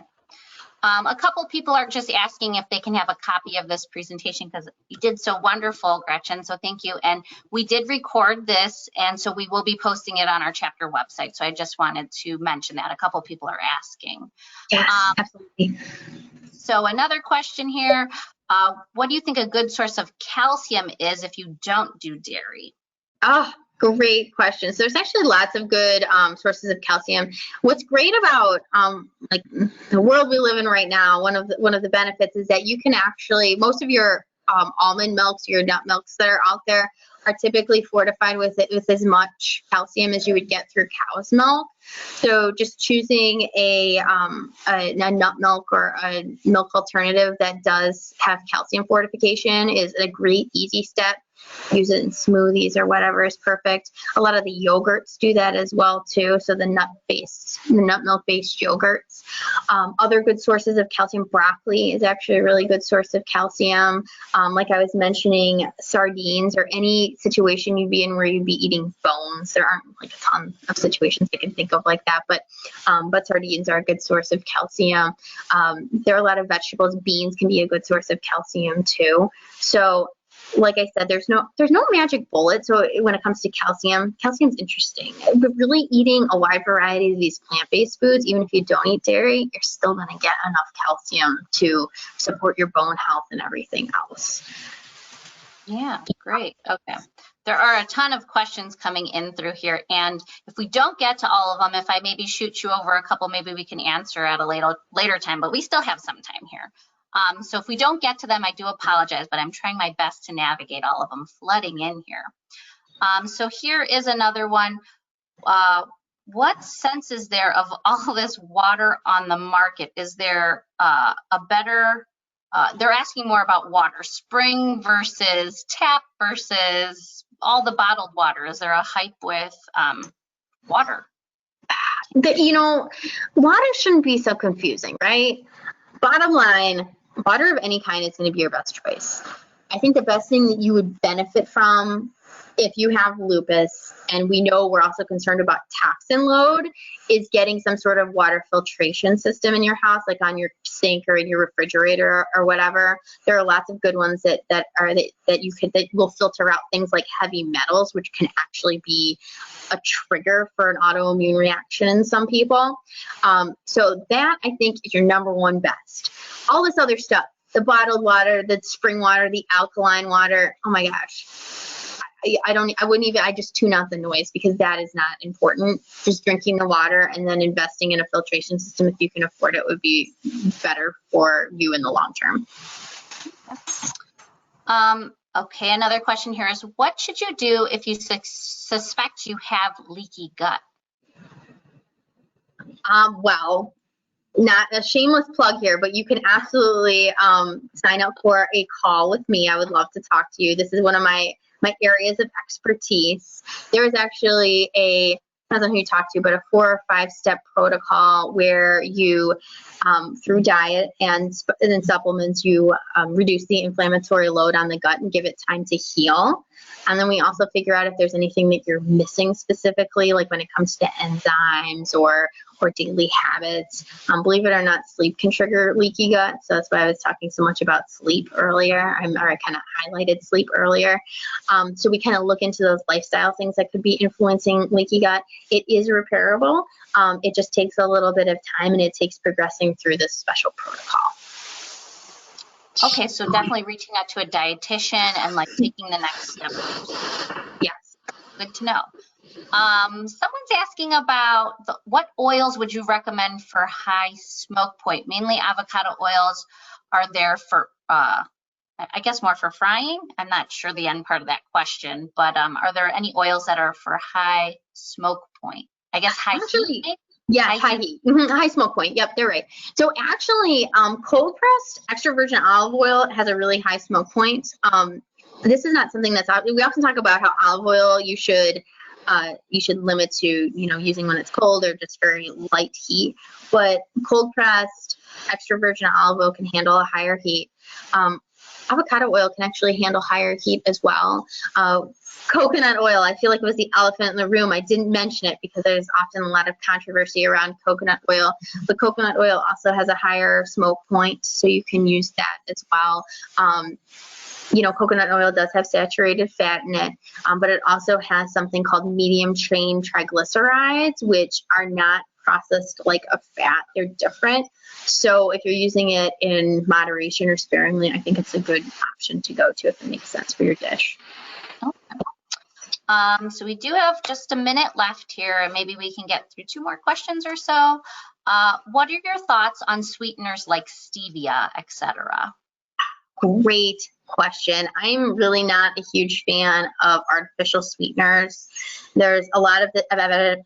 A couple people are just asking if they can have a copy of this presentation because you did so wonderful, Gretchen, so thank you. And we did record this, and so we will be posting it on our chapter website. So I just wanted to mention that. A couple people are asking. Yes, absolutely. So another question here, what do you think a good source of calcium is if you don't do dairy? Oh, great question. So there's actually lots of good sources of calcium. What's great about like the world we live in right now, one of the benefits is that you can actually, most of your almond milks, your nut milks that are out there are typically fortified with as much calcium as you would get through cow's milk. So just choosing a nut milk or a milk alternative that does have calcium fortification is a great, easy step. Use it in smoothies or whatever is perfect. A lot of the yogurts do that as well too. So the nut milk based yogurts. Other good sources of calcium, broccoli is actually a really good source of calcium. Like I was mentioning, sardines or any situation you'd be in where you'd be eating bones. There aren't like a ton of situations I can think of like that, but sardines are a good source of calcium. There are a lot of vegetables. Beans can be a good source of calcium too. So like I said, there's no magic bullet. So when it comes to calcium, calcium's interesting. But really eating a wide variety of these plant-based foods, even if you don't eat dairy, you're still going to get enough calcium to support your bone health and everything else. Yeah, great. Okay. There are a ton of questions coming in through here. And if we don't get to all of them, if I maybe shoot you over a couple, maybe we can answer at a later time, but we still have some time here. So if we don't get to them, I do apologize, but I'm trying my best to navigate all of them flooding in here. So here is another one. What sense is there of all this water on the market? Is there a better, they're asking more about water, spring versus tap versus all the bottled water. Is there a hype with water? Water shouldn't be so confusing, right? Bottom line, water of any kind is going to be your best choice. I think the best thing that you would benefit from if you have lupus, and we know we're also concerned about toxin load, is getting some sort of water filtration system in your house, like on your sink or in your refrigerator or whatever. There are lots of good ones that will filter out things like heavy metals, which can actually be a trigger for an autoimmune reaction in some people. So that, I think, is your number one best. All this other stuff, the bottled water, the spring water, the alkaline water, oh my gosh. I just tune out the noise because that is not important. Just drinking the water and then investing in a filtration system, if you can afford it, would be better for you in the long term. Okay, another question here is, what should you do if you suspect you have leaky gut? Well, not a shameless plug here, but you can absolutely sign up for a call with me. I would love to talk to you. This is one of my areas of expertise. There is actually depends on who you talk to, but a 4 or 5 step protocol where you, through diet and then supplements, you reduce the inflammatory load on the gut and give it time to heal. And then we also figure out if there's anything that you're missing specifically, like when it comes to enzymes or daily habits. Believe it or not, sleep can trigger leaky gut. So that's why I was talking so much about sleep earlier, I kind of highlighted sleep earlier. So we kind of look into those lifestyle things that could be influencing leaky gut. It is repairable. It just takes a little bit of time, and it takes progressing through this special protocol. Okay, so definitely reaching out to a dietitian and like taking the next step. Yes. Good to know. Someone's asking about what oils would you recommend for high smoke point? Mainly avocado oils. Are there for, I guess more for frying? I'm not sure the end part of that question, but are there any oils that are for high smoke point? I guess high heat. Yeah, high heat. High smoke point. Yep, they're right. So actually, cold pressed extra virgin olive oil has a really high smoke point. this is not something that's out. We often talk about how olive oil you should limit to, using when it's cold or just very light heat. But cold pressed extra virgin olive oil can handle a higher heat. Avocado oil can actually handle higher heat as well. Coconut oil, I feel like it was the elephant in the room. I didn't mention it because there's often a lot of controversy around coconut oil. But coconut oil also has a higher smoke point, so you can use that as well. Coconut oil does have saturated fat in it, but it also has something called medium chain triglycerides, which are not processed like a fat. They're different. So if you're using it in moderation or sparingly, I think it's a good option to go to if it makes sense for your dish. Okay. So we do have just a minute left here, and maybe we can get through 2 more questions or so. What are your thoughts on sweeteners like stevia, etc.? Great question. I'm really not a huge fan of artificial sweeteners. There's a lot of evidence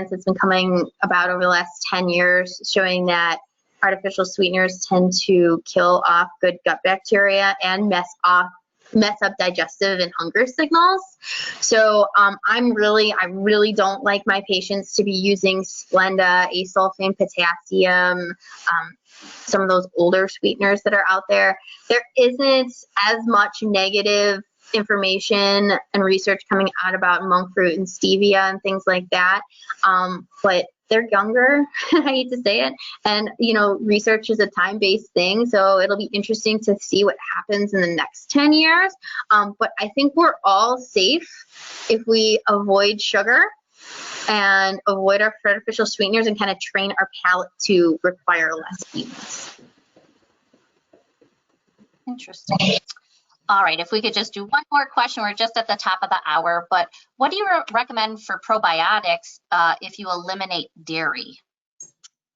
that's been coming about over the last 10 years showing that artificial sweeteners tend to kill off good gut bacteria and mess up digestive and hunger signals. So I really don't like my patients to be using Splenda, asulfame, potassium, some of those older sweeteners that are out there. There isn't as much negative information and research coming out about monk fruit and stevia and things like that. But they're younger, I hate to say it. And, research is a time-based thing. So it'll be interesting to see what happens in the next 10 years. But I think we're all safe if we avoid sugar and avoid our artificial sweeteners and kind of train our palate to require less sweetness. Interesting. All right, if we could just do one more question. We're just at the top of the hour, but what do you recommend for probiotics if you eliminate dairy?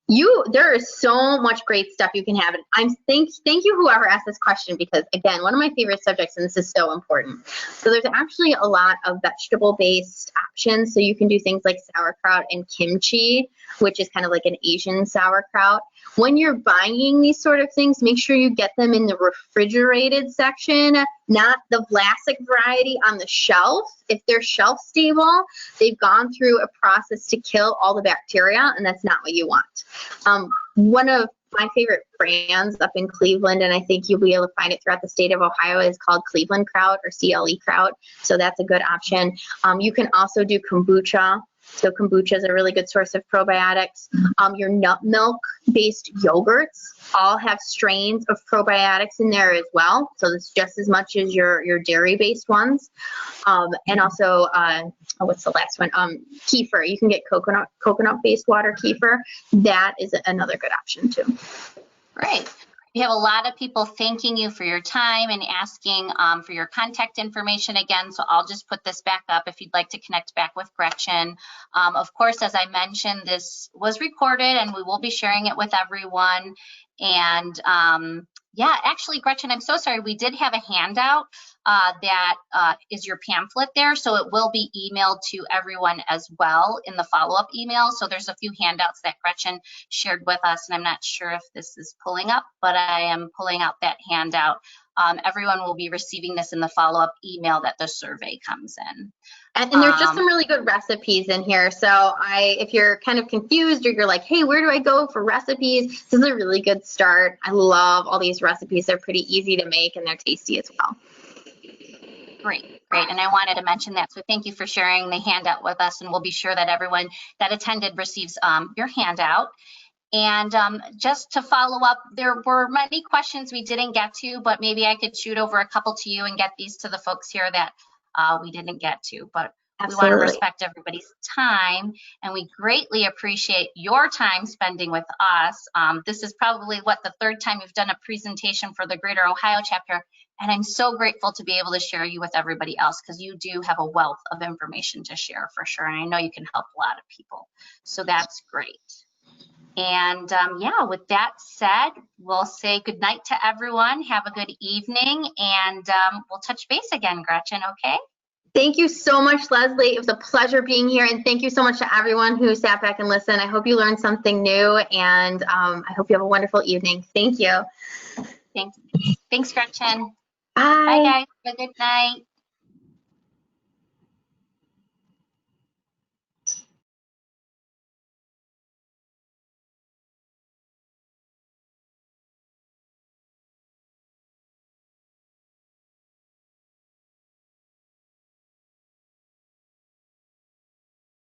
There is so much great stuff you can have. And thank you whoever asked this question, because again, one of my favorite subjects, and this is so important. So there's actually a lot of vegetable-based options. So you can do things like sauerkraut and kimchi, which is kind of like an Asian sauerkraut. When you're buying these sort of things, make sure you get them in the refrigerated section, not the Vlasic variety on the shelf. If they're shelf stable, they've gone through a process to kill all the bacteria, and that's not what you want. One of my favorite brands up in Cleveland, and I think you'll be able to find it throughout the state of Ohio, is called Cleveland Kraut or CLE Kraut. So that's a good option. You can also do kombucha. So kombucha is a really good source of probiotics. Your nut milk-based yogurts all have strains of probiotics in there as well. So it's just as much as your dairy-based ones. And also, what's the last one? Kefir. You can get coconut-based water kefir. That is another good option too. Great. We have a lot of people thanking you for your time and asking for your contact information again. So I'll just put this back up if you'd like to connect back with Gretchen. Of course, as I mentioned, this was recorded and we will be sharing it with everyone. And yeah, actually, Gretchen, I'm so sorry. We did have a handout that is your pamphlet there. So it will be emailed to everyone as well in the follow-up email. So there's a few handouts that Gretchen shared with us. And I'm not sure if this is pulling up, but I am pulling out that handout. Everyone will be receiving this in the follow-up email that the survey comes in. And there's just some really good recipes in here. So if you're kind of confused or you're like, hey, where do I go for recipes? This is a really good start. I love all these recipes. They're pretty easy to make and they're tasty as well. Great. And I wanted to mention that. So thank you for sharing the handout with us. And we'll be sure that everyone that attended receives your handout. And just to follow up, there were many questions we didn't get to, but maybe I could shoot over a couple to you and get these to the folks here that we didn't get to. But Absolutely. We want to respect everybody's time, and we greatly appreciate your time spending with us. This is probably the 3rd time you've done a presentation for the Greater Ohio chapter, and I'm so grateful to be able to share you with everybody else because you do have a wealth of information to share for sure, and I know you can help a lot of people. So that's great. And yeah, with that said, we'll say good night to everyone. Have a good evening, and we'll touch base again, Gretchen, okay? Thank you so much, Leslie. It was a pleasure being here, and thank you so much to everyone who sat back and listened. I hope you learned something new, and I hope you have a wonderful evening. Thank you. Thanks, Gretchen. Bye, Bye. guys. Have a good night.